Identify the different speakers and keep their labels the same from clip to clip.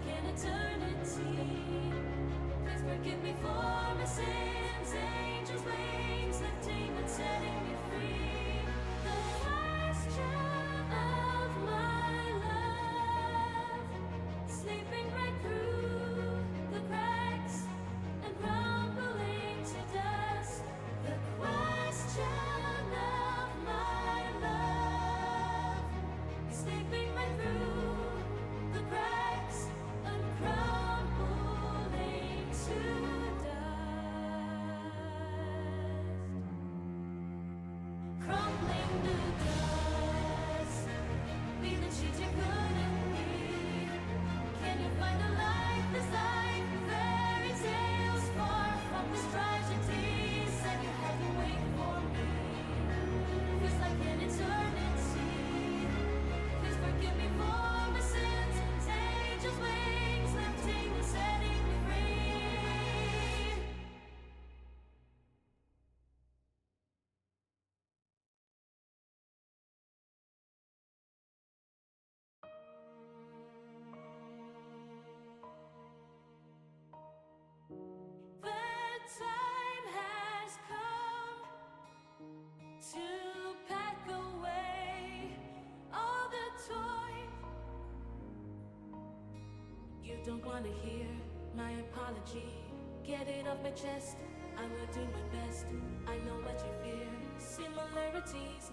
Speaker 1: like an eternity. Please forgive me for my sins. Angels' wings lifting and setting me free. The question of my love, sleeping right through the cracks and crumbling to dust. The question of my love, sleeping right through the cracks and crumbling to dust. Crumbling to dust. Be the cheat you couldn't be. Can you find a life that's like fairy tales, far from this tragedy? Said you had to wait for me. Feels like an eternity. Please forgive me for my sins. Angels' wings lifting and setting me free. The time has come to pack away all the toys. You don't want to hear my apology. Get it off my chest. I will do my best. I know what you fear. Similarities,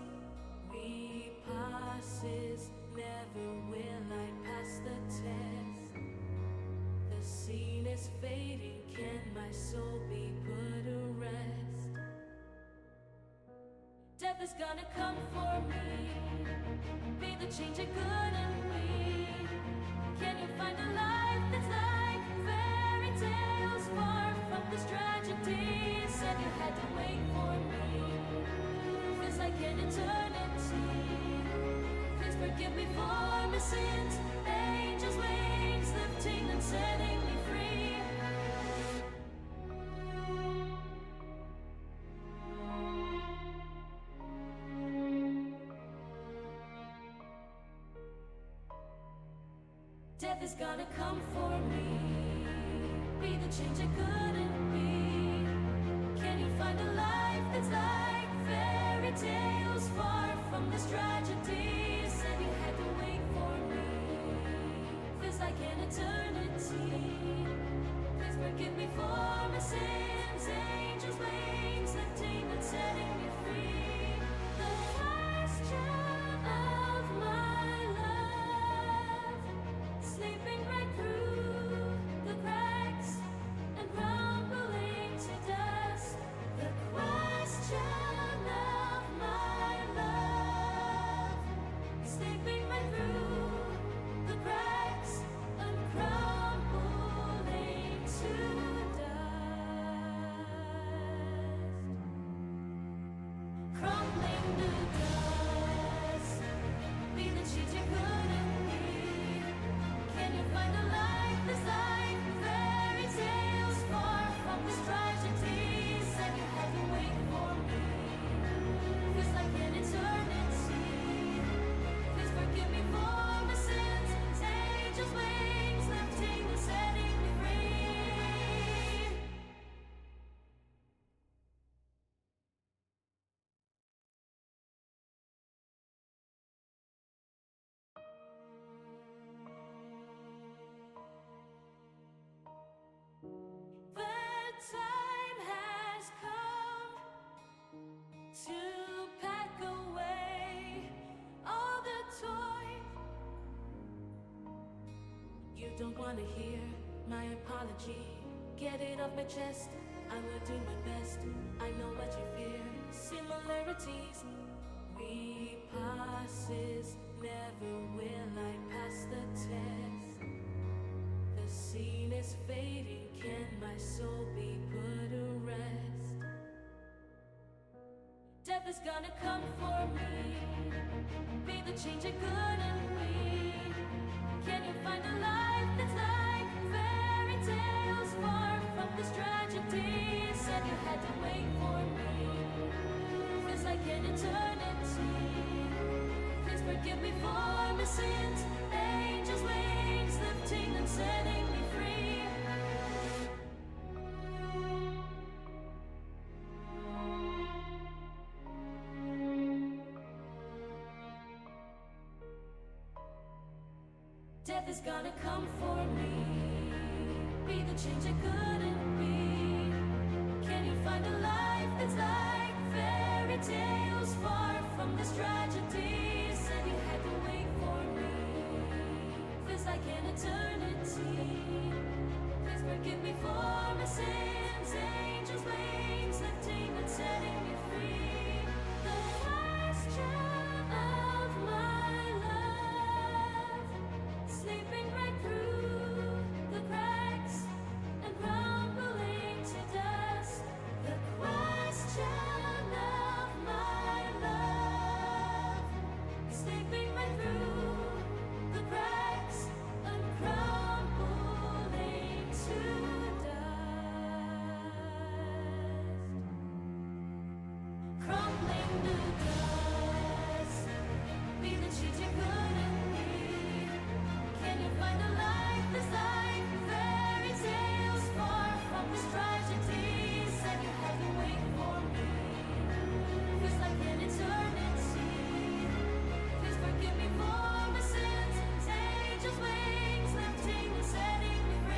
Speaker 1: repasses. Never will I pass the test. The scene is fading. Can my soul be put to rest? Death is gonna come for me. Be the change it couldn't be. Can you find a life that's like fairy tales, far from this tragedy? Said you had to wait for me. Feels like an eternity. Please forgive me for my sins. Angels' wings lifting and setting me free. Death is gonna come for me. Be the change it couldn't be. Can you find a life that's like fairy tales, far from this tragedy? Said you had to wait for me. Feels like an eternity. Please forgive me for my sins. Angels' wings lifting and setting me free. The question of my love, sleeping right through the cracks and crumbling to dust. The question of my love, sleeping right through the cracks and crumbling to dust. Crumbling to dust. Be the cheat you couldn't be. Can you find a life that's like fairy tales, far from this tragedy? Said you had to wait for me. Feels like an eternity. Please forgive me for my sins. Angels' wings lifting and setting me free. The time has come to pack away all the toys. You don't want to hear my apology. Get it off my chest. I will do my best. I know what you fear. Similarities, repasses. Never will I pass the test. The scene is fading. Can my soul be put to rest? Death is gonna come for me. Be the change it couldn't be. Can you find a life that's like fairy tales, far from this tragedy? Said you had to wait for me. Feels like an eternity. Please forgive me for my sins. Angels' wings lifting and setting Death is gonna come for me. Be the change it couldn't be. Can you find a life that's like fairy tales, far from this tragedy? Said you had to wait for me. Feels like an eternity. Please forgive me for my sins. Angels' wings lifting and setting me free. The question of my love, sleeping right through the cracks and crumbling to dust. The question of my love, sleeping right through the cracks and crumbling to dust. Crumbling to dust. Be the change you couldn't be. Can you find a life that's like fairy tales, far from this tragedy? Said you had to wait for me. Feels like an eternity. Please forgive me for my sins. Angels' wings lifting and setting me free.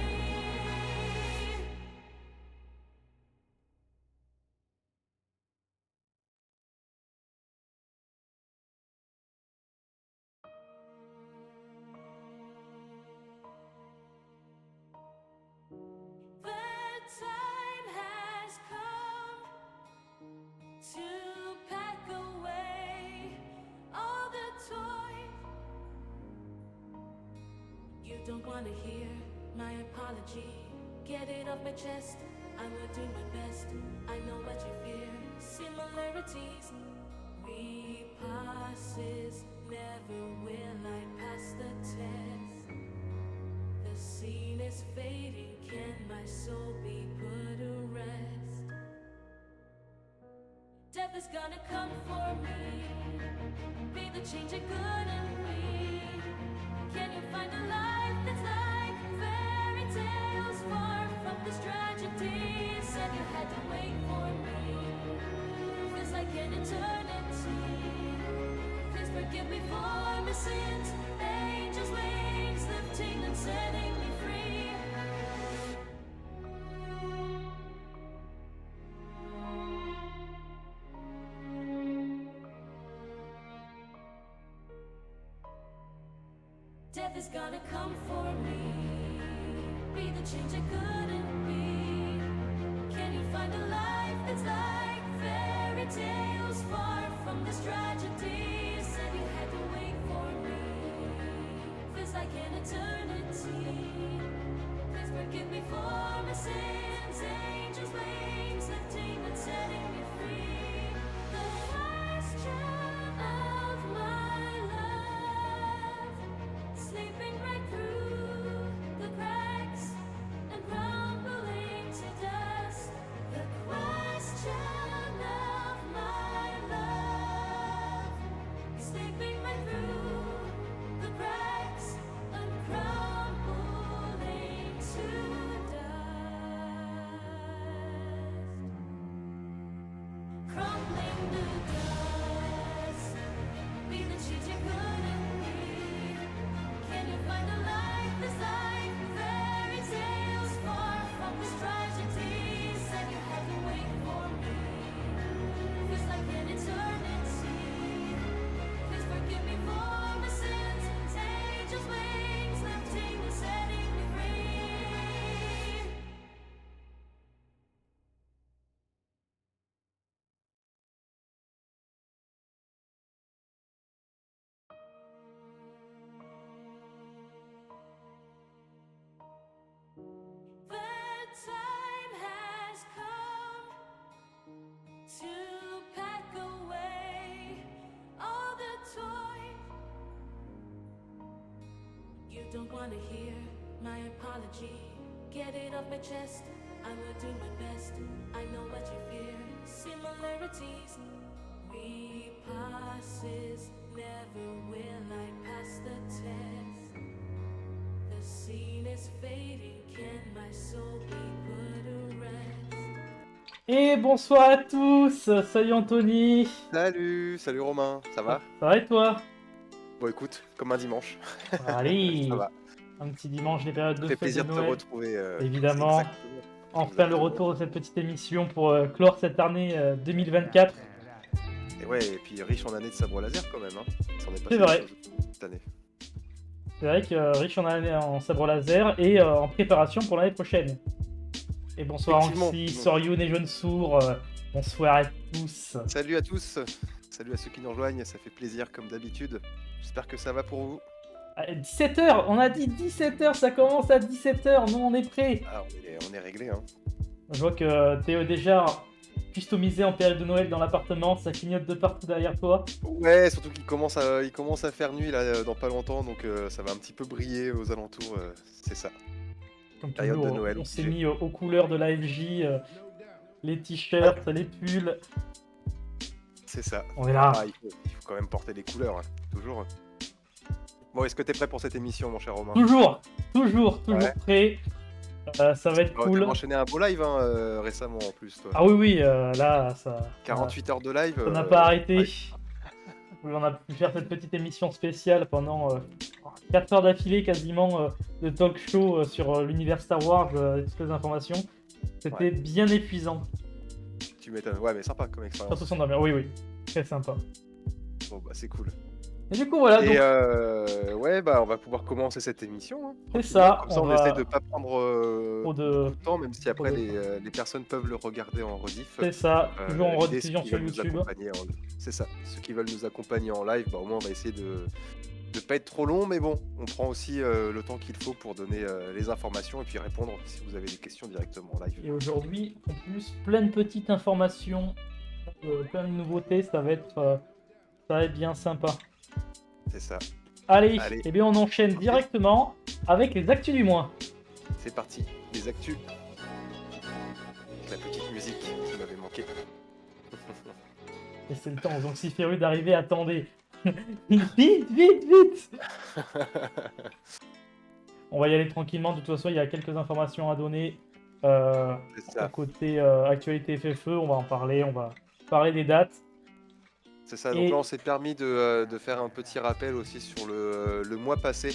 Speaker 1: The time has come to pack away all the toys. You don't want to hear my apology. Get it off my chest. I will do my best. I know what you fear. Similarities, repasses. Never will I pass the test. The scene is fading. Can my soul be put to rest? Death is gonna come for me. Be the change it couldn't be. Can you find a life that's like fairy tales, far from this tragedy? Said you had to wait for me. Feels like an eternity. Please forgive me for my sins. Angels' wings lifting and setting me free. Death is gonna come for me. Be the change it couldn't be. Can you find a life that's like fairy tales, far from this tragedy? Said you had to wait for me. Feels like an eternity. Please forgive me for my sins. Angels' wings lifting and setting me free. The question of my love, sleeping right through the cracks and crumbling to dust. The question of my love, sleeping right through the cracks and crumbling to dust. Crumbling to dust. Be the change you couldn't be. Can you find a life that's like fairy tales, far from this tragedy? Said you had to wait for me. Feels like an eternity. Please forgive me for my sins. Angels' wings lifting and setting me free. The time has come to pack away all the toys. You don't want to hear my apology. Get it off my chest. I will do my best. I know what you fear. Similarities, repasses. Never will I pass the test. The scene is fading. Can my soul be put to rest?
Speaker 2: Et bonsoir à tous, salut Anthony.
Speaker 3: Salut Romain, ça va?
Speaker 2: Ça va et toi?
Speaker 3: Bon, écoute, comme un dimanche, ça
Speaker 2: Allez,
Speaker 3: va.
Speaker 2: un petit dimanche, les périodes
Speaker 3: Ça
Speaker 2: de
Speaker 3: fait
Speaker 2: fête de
Speaker 3: plaisir de te
Speaker 2: Noël,
Speaker 3: retrouver.
Speaker 2: évidemment.
Speaker 3: Exactement.
Speaker 2: Enfin le
Speaker 3: Exactement.
Speaker 2: retour de cette petite émission pour clore cette année 2024.
Speaker 3: Et ouais, et puis riche en années de sabre laser quand même. Hein. Il s'en est
Speaker 2: C'est
Speaker 3: passé des
Speaker 2: vrai.
Speaker 3: choses cette année.
Speaker 2: C'est vrai que riche en sabre laser et en préparation pour l'année prochaine. Et bonsoir
Speaker 3: Effectivement.
Speaker 2: Anxi, Soryoun et Jeune Sourd. Bonsoir à tous.
Speaker 3: Salut à tous. Salut à ceux qui nous rejoignent. Ça fait plaisir comme d'habitude. J'espère que ça va pour vous.
Speaker 2: 17h, on a dit 17h, ça commence à 17h, nous on est prêts.
Speaker 3: Ah, on est réglé. Hein.
Speaker 2: Je vois que Théo déjà customisé en période de Noël dans l'appartement, ça clignote de partout derrière toi.
Speaker 3: Ouais, surtout qu'il commence à faire nuit là dans pas longtemps, donc ça va un petit peu briller aux alentours. C'est ça.
Speaker 2: Comme
Speaker 3: Période
Speaker 2: toujours,
Speaker 3: de Noël
Speaker 2: on s'est
Speaker 3: obligé.
Speaker 2: mis aux couleurs de la FJ, les t-shirts, les pulls.
Speaker 3: C'est ça.
Speaker 2: On est là.
Speaker 3: Ah, il faut quand même porter les couleurs, hein, toujours. Bon, est-ce que t'es prêt pour cette émission, mon cher Romain?
Speaker 2: Toujours
Speaker 3: Ouais.
Speaker 2: prêt. Ça va être cool.
Speaker 3: T'as enchaîné un beau live hein, récemment en plus, toi.
Speaker 2: Ah oui, là, ça.
Speaker 3: 48 heures de live.
Speaker 2: Ça n'a pas arrêté.
Speaker 3: Ouais.
Speaker 2: On a pu faire cette petite émission spéciale pendant 4 heures d'affilée quasiment de talk show sur l'univers Star Wars et toutes les informations. C'était bien épuisant.
Speaker 3: Tu m'étonnes. Ouais, mais sympa comme expérience.
Speaker 2: Surtout s'endormir. Oui. Très sympa.
Speaker 3: Bon, bah, c'est cool.
Speaker 2: Et du coup, voilà.
Speaker 3: Et
Speaker 2: donc,
Speaker 3: ouais, bah, on va pouvoir commencer cette émission. Hein,
Speaker 2: c'est ça.
Speaker 3: Comme ça, on essaie de pas prendre
Speaker 2: trop
Speaker 3: beaucoup de temps, même si après
Speaker 2: de
Speaker 3: les personnes peuvent le regarder en rediff.
Speaker 2: C'est ça. Toujours en
Speaker 3: L'idée, c'est
Speaker 2: rediffusion
Speaker 3: qu'ils
Speaker 2: sur
Speaker 3: veulent nous
Speaker 2: YouTube.
Speaker 3: accompagner C'est ça. Ceux qui veulent nous accompagner en live, bah, au moins, on va essayer de pas être trop long, mais bon, on prend aussi le temps qu'il faut pour donner les informations et puis répondre si vous avez des questions directement en live.
Speaker 2: Et aujourd'hui, en plus, plein de petites informations, plein de nouveautés. Ça va être bien sympa.
Speaker 3: C'est ça.
Speaker 2: Allez. Et bien on enchaîne directement avec les actus du mois.
Speaker 3: C'est parti, les actus. La petite musique qui m'avait manqué.
Speaker 2: Et c'est le temps aux Anxiférus d'arriver, attendez. Vite. On va y aller tranquillement, de toute façon il y a quelques informations à donner. Côté actualité FFE, on va en parler, on va parler des dates.
Speaker 3: C'est ça, donc là on s'est permis de faire un petit rappel aussi sur le mois passé,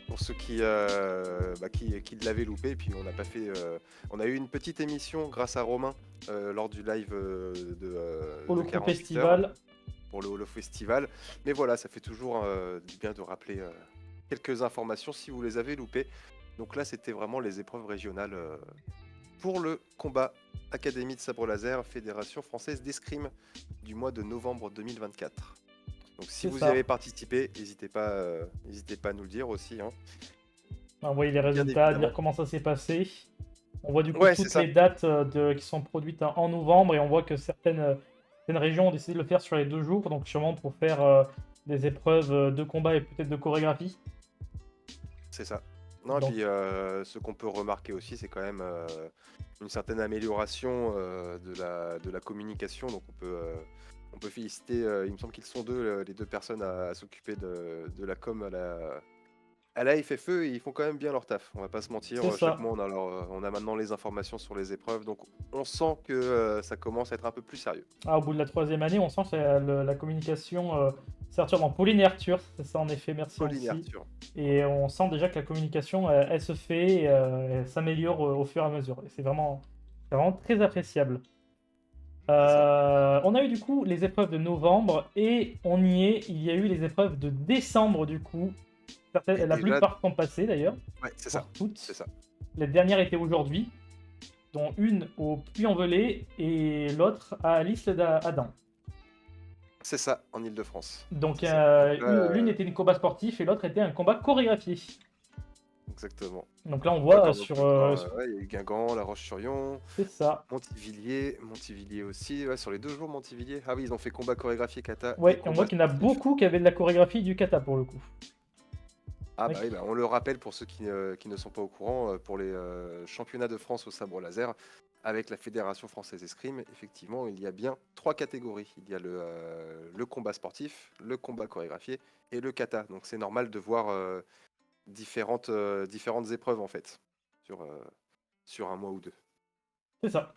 Speaker 3: pour ceux qui l'avaient loupé, et puis on n'a pas fait... on a eu une petite émission grâce à Romain lors du live
Speaker 2: pour le
Speaker 3: 48
Speaker 2: festival.
Speaker 3: Heures, pour le Holo Festival, mais voilà, ça fait toujours du bien de rappeler quelques informations si vous les avez loupées. Donc là c'était vraiment les épreuves régionales pour le combat Académie de sabre laser, Fédération française d'escrime du mois de novembre 2024. Donc si vous y avez participé, n'hésitez pas à nous le dire aussi. Hein.
Speaker 2: Envoyer les résultats, dire comment ça s'est passé. On voit du coup toutes les dates qui sont produites en novembre et on voit que certaines régions ont décidé de le faire sur les 2 jours, donc sûrement pour faire des épreuves de combat et peut-être de chorégraphie.
Speaker 3: C'est ça. Non, donc... Et puis ce qu'on peut remarquer aussi, c'est quand même une certaine amélioration de la communication. Donc on peut féliciter, il me semble qu'ils sont les deux personnes à s'occuper de la com à la FFE, et ils font quand même bien leur taf. On va pas se mentir, chaque mois on a maintenant les informations sur les épreuves, donc on sent que ça commence à être un peu plus sérieux.
Speaker 2: Au bout de la 3e année, on sent que la communication s'arture dans Pauline et Arthur, c'est ça en effet, merci aussi. Et on sent déjà que la communication, elle se fait, elle s'améliore au fur et à mesure. Et c'est vraiment très appréciable. On a eu du coup les épreuves de novembre et on y est. Il y a eu les épreuves de décembre du coup. La plupart sont passées d'ailleurs.
Speaker 3: Ouais, c'est ça.
Speaker 2: Toutes.
Speaker 3: C'est ça.
Speaker 2: Les dernières étaient aujourd'hui, dont une au Puy-en-Velay et l'autre à l'Isle d'Adam.
Speaker 3: C'est ça, en Ile-de-France.
Speaker 2: Donc l'une était un combat sportif et l'autre était un combat chorégraphié.
Speaker 3: Exactement.
Speaker 2: Donc là on voit
Speaker 3: il y a eu Guingamp, La Roche-sur-Yon,
Speaker 2: c'est ça.
Speaker 3: Montivilliers aussi, sur les 2 jours Montivilliers. Ah oui, ils ont fait combat chorégraphié kata.
Speaker 2: Ouais, on voit qu'il y en a beaucoup qui avaient de la chorégraphie du kata pour le coup.
Speaker 3: Ah bah oui, on le rappelle pour ceux qui ne sont pas au courant, pour les championnats de France au sabre laser, avec la Fédération française d'escrime, effectivement, il y a bien 3 catégories. Il y a le combat sportif, le combat chorégraphié et le kata. Donc c'est normal de voir différentes épreuves en fait, sur un mois ou 2.
Speaker 2: C'est ça.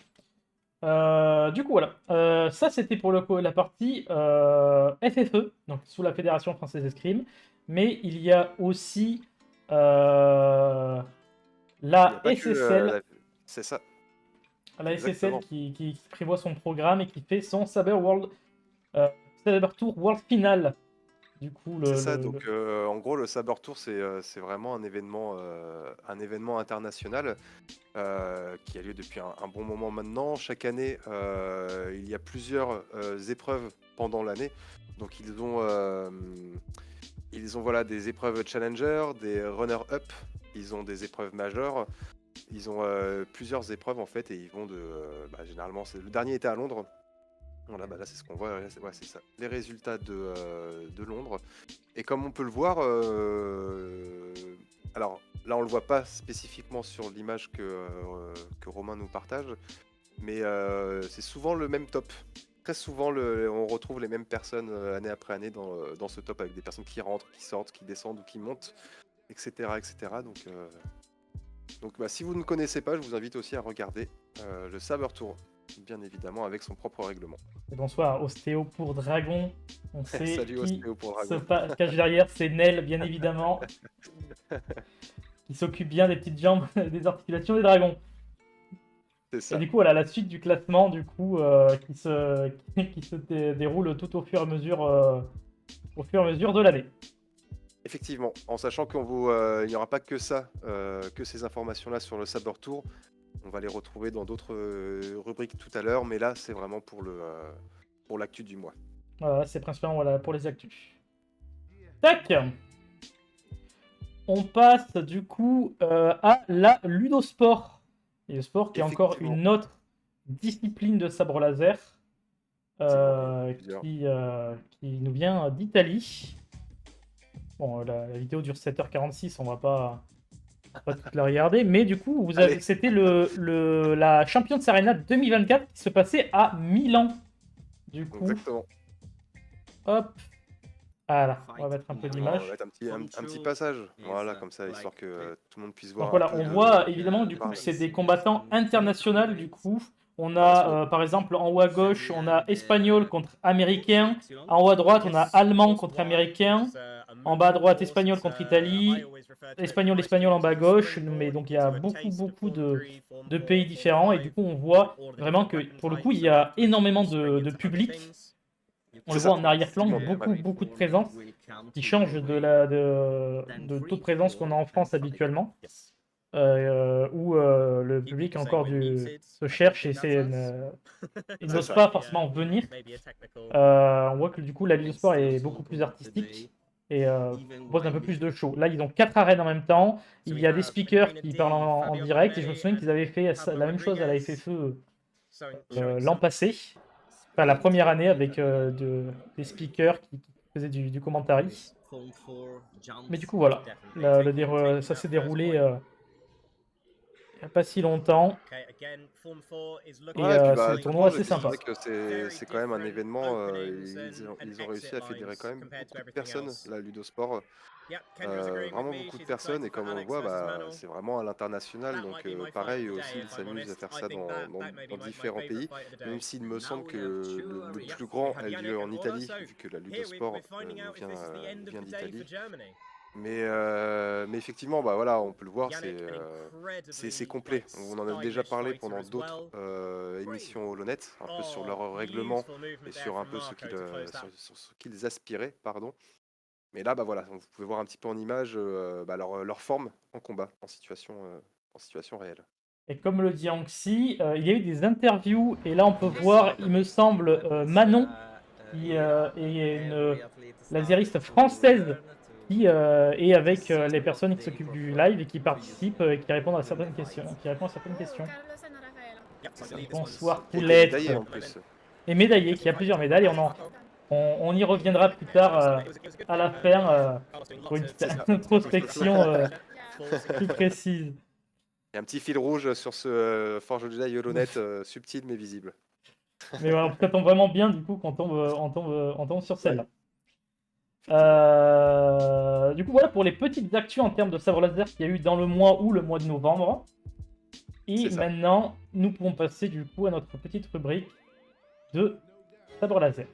Speaker 2: Du coup voilà, ça c'était pour la partie FFE, donc sous la Fédération française d'escrime. mais il y a aussi la
Speaker 3: Il y a pas que,
Speaker 2: SSL.
Speaker 3: C'est ça.
Speaker 2: La SSL
Speaker 3: Exactement.
Speaker 2: qui prévoit son programme et qui fait son Saber Tour World Final. Du coup,
Speaker 3: C'est ça, donc en gros, le Saber Tour, c'est vraiment un événement international qui a lieu depuis un bon moment maintenant. Chaque année, il y a plusieurs épreuves pendant l'année. Donc ils ont voilà, des épreuves challenger, des runner-up, ils ont des épreuves majeures, ils ont plusieurs épreuves en fait, et ils vont généralement, le dernier était à Londres. Voilà, là c'est ce qu'on voit, ouais, c'est ça, les résultats de Londres. Et comme on peut le voir, alors là on le voit pas spécifiquement sur l'image que Romain nous partage, mais c'est souvent le même top. Très souvent, on retrouve les mêmes personnes année après année dans ce top, avec des personnes qui rentrent, qui sortent, qui descendent ou qui montent, etc. etc. Donc si vous ne connaissez pas, je vous invite aussi à regarder le Saber Tour, bien évidemment, avec son propre règlement.
Speaker 2: Et bonsoir, Ostéo pour Dragon. On sait
Speaker 3: Salut,
Speaker 2: qui
Speaker 3: Ostéo pour
Speaker 2: se
Speaker 3: Dragon.
Speaker 2: cache derrière, c'est Nel, bien évidemment, qui s'occupe bien des petites jambes, des articulations des dragons.
Speaker 3: C'est ça.
Speaker 2: Et du coup, voilà, la suite du classement, du coup, qui se déroule tout au fur et à mesure, de l'année.
Speaker 3: Effectivement, en sachant qu'il n'y aura pas que ça, que ces informations-là sur le Saber Tour. On va les retrouver dans d'autres rubriques tout à l'heure, mais là, c'est vraiment pour l'actu du mois.
Speaker 2: Voilà, c'est principalement pour les actus. Tac! On passe du coup à la ludosport. Et le sport qui est encore une autre discipline de sabre laser qui nous vient d'Italie. Bon, la vidéo dure 7h46, on va pas toute la regarder, mais du coup, c'était la Champions Arena 2024 qui se passait à Milan. Du coup,
Speaker 3: exactement.
Speaker 2: Hop, voilà, on va mettre un peu d'image.
Speaker 3: On va mettre un petit passage, voilà, comme ça, histoire que tout le monde puisse voir.
Speaker 2: Donc voilà, on voit évidemment du coup que c'est des combattants internationaux du coup. On a par exemple en haut à gauche, on a espagnol contre américain. En haut à droite, on a allemand contre américain. En bas à droite, espagnol contre Italie. Espagnol en bas à gauche. Mais donc il y a beaucoup de pays différents. Et du coup, on voit vraiment que pour le coup, il y a énormément de public. On le voit en arrière-plan, beaucoup de présence qui change de taux de présence qu'on a en France habituellement. Où le public encore se cherche et il n'ose pas forcément venir. On voit que du coup la Ligue de Sport est beaucoup plus artistique et propose un peu plus de show. Là, ils ont 4 arènes en même temps. Il y a des speakers qui parlent en direct et je me souviens qu'ils avaient fait la même chose à la FFE l'an passé. Enfin, la première année avec des speakers qui faisaient du commentary. Mais du coup, voilà. Ça s'est déroulé il n'y a pas si longtemps. Et c'est un tournoi assez sympa.
Speaker 3: C'est vrai que c'est quand même un événement. Ils ont réussi à fédérer quand même beaucoup de personnes, la Ludosport. Vraiment beaucoup de personnes, et comme on le voit, c'est vraiment à l'international. Donc pareil aussi, ils s'amusent à faire ça dans différents pays. Même s'il me semble que le plus grand a lieu en Italie, vu que la Ludosport vient d'Italie. Mais effectivement, voilà, on peut le voir, c'est complet. On en a déjà parlé pendant d'autres émissions Holonet, un peu sur leur règlement et sur un peu ce qu'ils aspiraient, pardon. Mais là, voilà, vous pouvez voir un petit peu en image leur forme en combat, en situation réelle.
Speaker 2: Et comme le dit Anxi, il y a eu des interviews, et là on peut voir, il me semble, Manon, qui est une lasériste française, qui est avec les personnes qui s'occupent du live et qui participent et qui répondent à certaines questions. Bonsoir Poulette. Et médaillé, qui a plusieurs médailles. Et on y reviendra plus tard à la fin pour une introspection plus précise.
Speaker 3: Il y a un petit fil rouge sur ce Forge Jedi Holonet subtil mais visible.
Speaker 2: Mais voilà, ça tombe vraiment bien du coup quand on tombe sur celle-là. Du coup, voilà pour les petites actus en termes de sabre laser qu'il y a eu dans le mois ou le mois de novembre. Et maintenant, nous pouvons passer du coup à notre petite rubrique de sabre laser.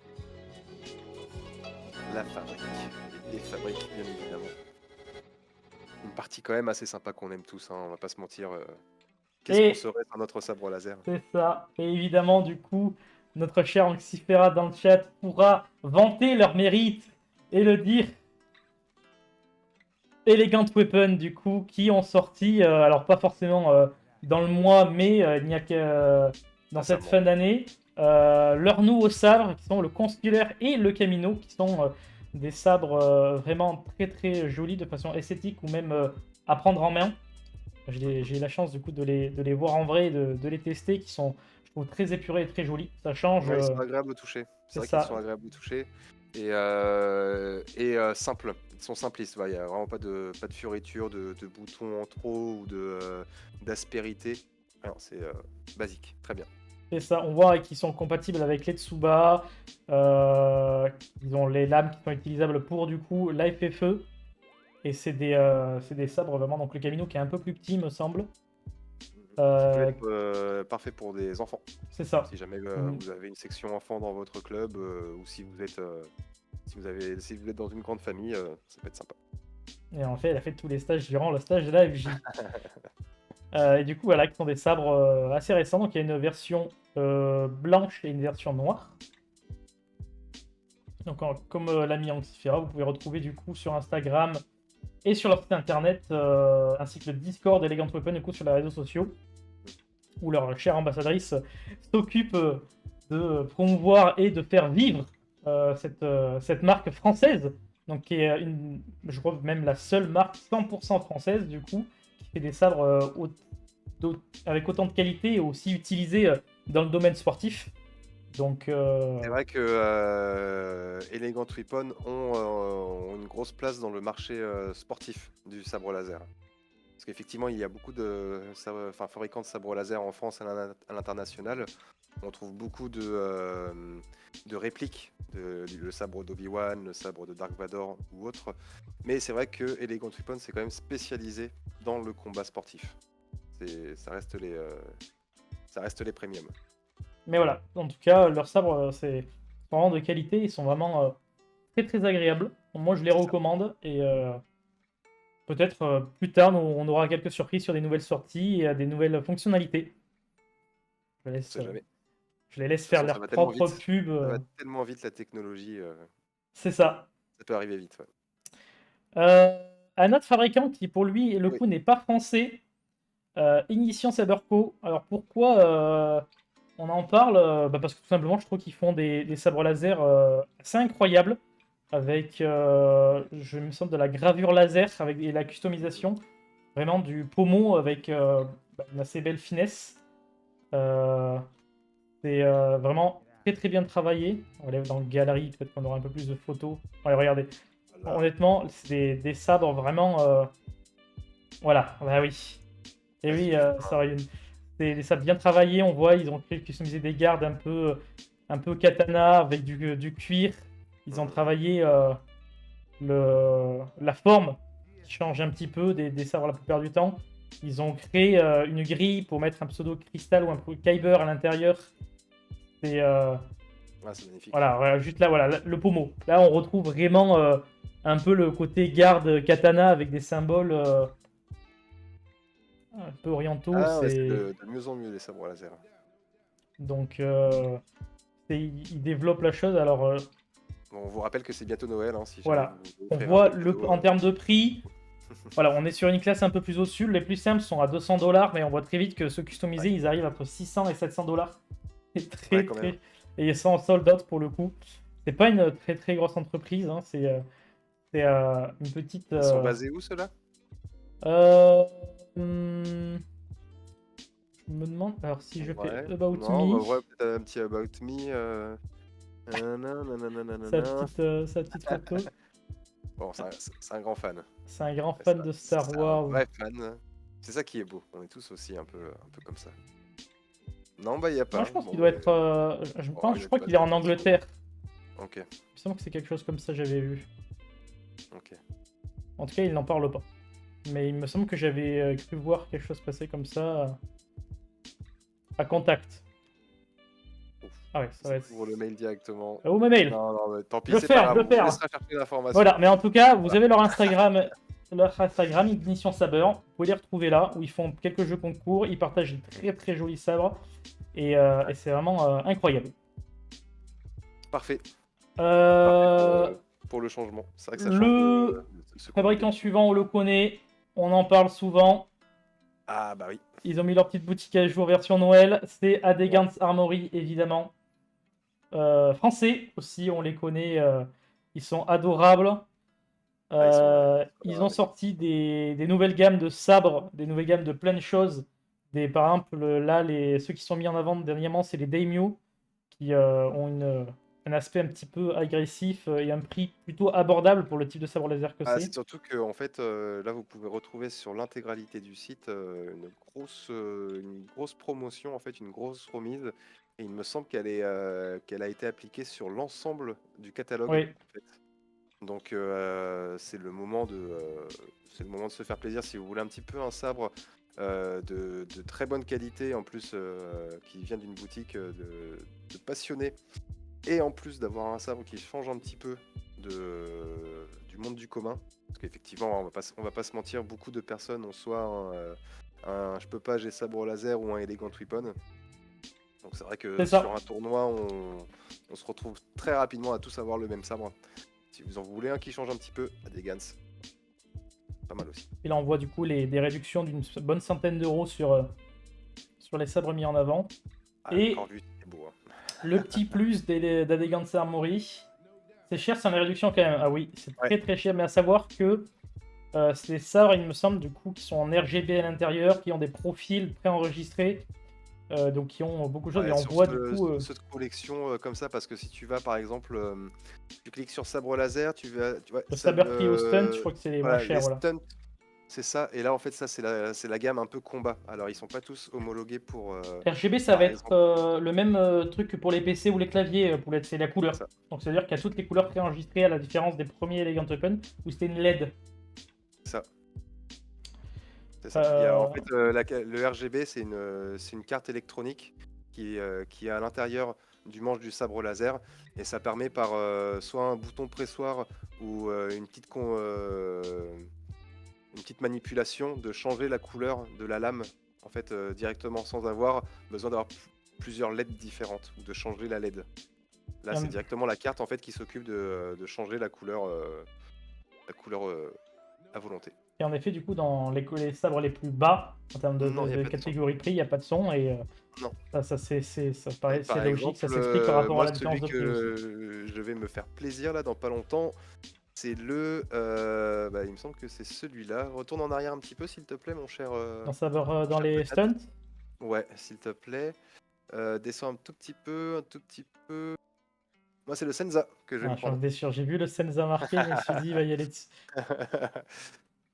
Speaker 3: La fabrique. et fabrique, bien évidemment. Une partie quand même assez sympa qu'on aime tous, hein, on va pas se mentir. Qu'est-ce qu'on serait sans notre sabre laser?
Speaker 2: C'est ça. Et évidemment, du coup, notre cher Anxifera dans le chat pourra vanter leur mérite et le dire. Elegant Weapon, du coup, qui ont sorti, alors pas forcément dans le mois, mais il n'y a que dans cette fin d'année, leurs nouveaux sabres, qui sont le Consulaire et le Camino, qui sont des sabres vraiment très très jolis de façon esthétique ou même à prendre en main. J'ai eu la chance du coup de les voir en vrai, de les tester, qui sont, je trouve, très épurés et très jolis. Ça change.
Speaker 3: Ouais, ils sont agréables au toucher. C'est vrai qu'ils sont agréables au toucher. Et simples. Ils sont simplistes. Il n'y a vraiment pas de fioritures, de boutons en trop ou d'aspérité. C'est basique. Très bien.
Speaker 2: C'est ça. On voit qu'ils sont compatibles avec les Tsuba. Ils ont les lames qui sont utilisables pour du coup l'AFFE. Et c'est des sabres vraiment. Donc le Camino qui est un peu plus petit, me semble.
Speaker 3: Ça peut être parfait pour des enfants.
Speaker 2: C'est ça.
Speaker 3: Si jamais vous avez une section enfant dans votre club ou si vous êtes dans une grande famille, ça peut être sympa.
Speaker 2: Et en fait, elle a fait tous les stages durant le stage de la FJ. Et du coup, voilà, qui sont des sabres assez récents. Donc il y a une version blanche et une version noire. Donc comme l'a mis Anxifera, vous pouvez retrouver du coup sur Instagram et sur leur site internet, ainsi que le Discord Elegant Weapon, du coup, sur les réseaux sociaux, où leur chère ambassadrice s'occupe de promouvoir et de faire vivre cette marque française, donc qui est je crois même la seule marque 100% française, du coup, qui fait des sabres avec autant de qualité et aussi utilisés dans le domaine sportif. Donc,
Speaker 3: c'est vrai que Elegant Weapon ont une grosse place dans le marché sportif du sabre laser. Parce qu'effectivement, il y a beaucoup de fabricants de sabres laser en France et à l'international. On trouve beaucoup de répliques, le sabre d'Obi-Wan, le sabre de Dark Vador ou autre. Mais c'est vrai que Elegant Weapon, c'est quand même spécialisé dans le combat sportif. Ça reste les premiums.
Speaker 2: Mais voilà, en tout cas, leurs sabres, c'est vraiment de qualité, ils sont vraiment très très agréables. Moi, je les recommande et peut-être plus tard, on aura quelques surprises sur des nouvelles sorties et des nouvelles fonctionnalités. Je les laisse faire leur propre pub.
Speaker 3: Ça va tellement vite la technologie.
Speaker 2: C'est ça.
Speaker 3: Ça peut arriver vite.
Speaker 2: Un autre fabricant qui, pour lui, le coup, n'est pas français, Ignition Saberco. Alors pourquoi on en parle? Parce que tout simplement, je trouve qu'ils font des sabres laser assez incroyables, avec, je me semble, de la gravure laser et la customisation. Vraiment du pommeau avec une assez belle finesse. C'est vraiment très très bien travaillé. On va aller dans le galerie, peut-être qu'on aura un peu plus de photos. Allez, regardez. Voilà. Honnêtement, c'est des sabres vraiment... Voilà, bah oui. Et oui, ça aurait c'est des sabres bien travaillés. On voit, ils ont customisé des gardes un peu katana avec du cuir. Ils ont travaillé la forme qui change un petit peu des sabres la plupart du temps. Ils ont créé une grille pour mettre un pseudo cristal ou un kyber à l'intérieur. C'est
Speaker 3: magnifique.
Speaker 2: Voilà, juste là, voilà, le pommeau. Là, on retrouve vraiment un peu le côté garde katana avec des symboles un peu orientaux.
Speaker 3: C'est de mieux en mieux les sabres laser.
Speaker 2: Donc, ils développent la chose. Alors,
Speaker 3: on vous rappelle que c'est bientôt Noël. Hein, si
Speaker 2: voilà, on voit en termes de prix. Voilà, on est sur une classe un peu plus au-dessus. Les plus simples sont à 200$, mais on voit très vite que ceux customisés, ils arrivent entre 600 et 700$. C'est très. Et ils sont en sold out pour le coup. C'est pas une très très grosse entreprise. Hein. C'est une petite.
Speaker 3: Ils sont basés où ceux-là?
Speaker 2: Je me demande. Alors si je fais About Me.
Speaker 3: On va voir peut-être un petit About Me.
Speaker 2: Sa petite photo.
Speaker 3: Bon, c'est un grand fan.
Speaker 2: C'est un grand fan de Star Wars.
Speaker 3: Un vrai fan. C'est ça qui est beau. On est tous aussi un peu comme ça. Non, bah il n'y a pas.
Speaker 2: Non, je pense qu'il doit être. Je crois qu'il est en Angleterre.
Speaker 3: Ok.
Speaker 2: Il me semble que c'est quelque chose comme ça, j'avais vu.
Speaker 3: Ok.
Speaker 2: En tout cas, il n'en parle pas. Mais il me semble que j'avais cru voir quelque chose passer comme ça à Contact. Ah ouais, ça va être...
Speaker 3: Pour le mail directement.
Speaker 2: Oh, ma mail.
Speaker 3: Non, mais tant pis,
Speaker 2: Je
Speaker 3: c'est
Speaker 2: perds,
Speaker 3: pas
Speaker 2: je
Speaker 3: grave, on
Speaker 2: perds.
Speaker 3: laissera chercher l'information.
Speaker 2: Voilà, mais en tout cas, vous avez leur Instagram Ignition Saber. Vous pouvez les retrouver là, où ils font quelques jeux concours. Ils partagent des très jolis sabres. Et c'est vraiment incroyable.
Speaker 3: Parfait.
Speaker 2: Euh,
Speaker 3: Pour le changement. C'est vrai que ça
Speaker 2: Le
Speaker 3: change ce
Speaker 2: fabricant suivant, on le connaît. On en parle souvent.
Speaker 3: Ah bah oui.
Speaker 2: Ils ont mis leur petite boutique à jour version Noël. C'est Adegans Armory, évidemment. Français aussi, on les connaît. Ils sont adorables. Ils ont sorti des nouvelles gammes de sabres, des nouvelles gammes de plein de choses. Par exemple, là, ceux qui sont mis en avant dernièrement, c'est les Daimyo, qui ont un aspect un petit peu agressif et un prix plutôt abordable pour le type de sabre laser que c'est.
Speaker 3: C'est surtout que en fait, là, vous pouvez retrouver sur l'intégralité du site une grosse promotion, en fait, une grosse remise. Et il me semble qu'elle a été appliquée sur l'ensemble du catalogue.
Speaker 2: Oui.
Speaker 3: En fait. Donc c'est le moment de se faire plaisir si vous voulez un petit peu un sabre de très bonne qualité, en plus qui vient d'une boutique de passionnés, et en plus d'avoir un sabre qui change un petit peu du monde du commun, parce qu'effectivement on va pas se mentir, beaucoup de personnes ont soit un je peux pas, j'ai sabre laser, ou un elegant weapon. Donc c'est vrai que sur un tournoi on se retrouve très rapidement à tous avoir le même sabre. Si vous en voulez un qui change un petit peu, Adegans, pas mal aussi.
Speaker 2: Et là, on voit du coup des réductions d'une bonne centaine d'euros sur les sabres mis en avant. Et
Speaker 3: encore vu, c'est beau, hein.
Speaker 2: Le petit plus d'Adegans Armory, c'est cher, c'est une réduction quand même. Ah oui, c'est très cher, mais à savoir que c'est des sabres, il me semble, du coup, qui sont en RGB à l'intérieur, qui ont des profils préenregistrés. Donc qui ont beaucoup de choses, et on voit du coup...
Speaker 3: Cette collection comme ça, parce que si tu vas par exemple, tu cliques sur sabre laser, tu vois,
Speaker 2: le saber Trio Stunt, je crois que c'est les moins chers. Voilà.
Speaker 3: Stunt, c'est ça, et là en fait ça c'est la gamme un peu combat. Alors ils sont pas tous homologués pour...
Speaker 2: RGB ça va être le même truc que pour les PC ou les claviers, c'est la couleur. Donc c'est à dire qu'il y a toutes les couleurs préenregistrées, à la différence des premiers Elegant Weapon où c'était une LED.
Speaker 3: Ça. C'est ça. En fait, le RGB, c'est une carte électronique qui est à l'intérieur du manche du sabre laser, et ça permet par soit un bouton pressoir ou une petite manipulation de changer la couleur de la lame, en fait, directement, sans avoir besoin d'avoir plusieurs LED différentes ou de changer la LED. Là, c'est directement la carte en fait qui s'occupe de changer la couleur à volonté.
Speaker 2: Et en effet, du coup, dans les sabres les plus bas, en termes de catégorie prix, il n'y a pas de son. Et ça paraît logique, ça s'explique par rapport à la différence de prix.
Speaker 3: Je vais me faire plaisir là dans pas longtemps. C'est il me semble que c'est celui-là. Retourne en arrière un petit peu, s'il te plaît, mon cher.
Speaker 2: Dans les stunts.
Speaker 3: Ouais, s'il te plaît. Descends un tout petit peu. Moi, c'est le Senza que je vais me prendre.
Speaker 2: J'ai vu le Senza marqué, je me suis dit, il va y aller dessus.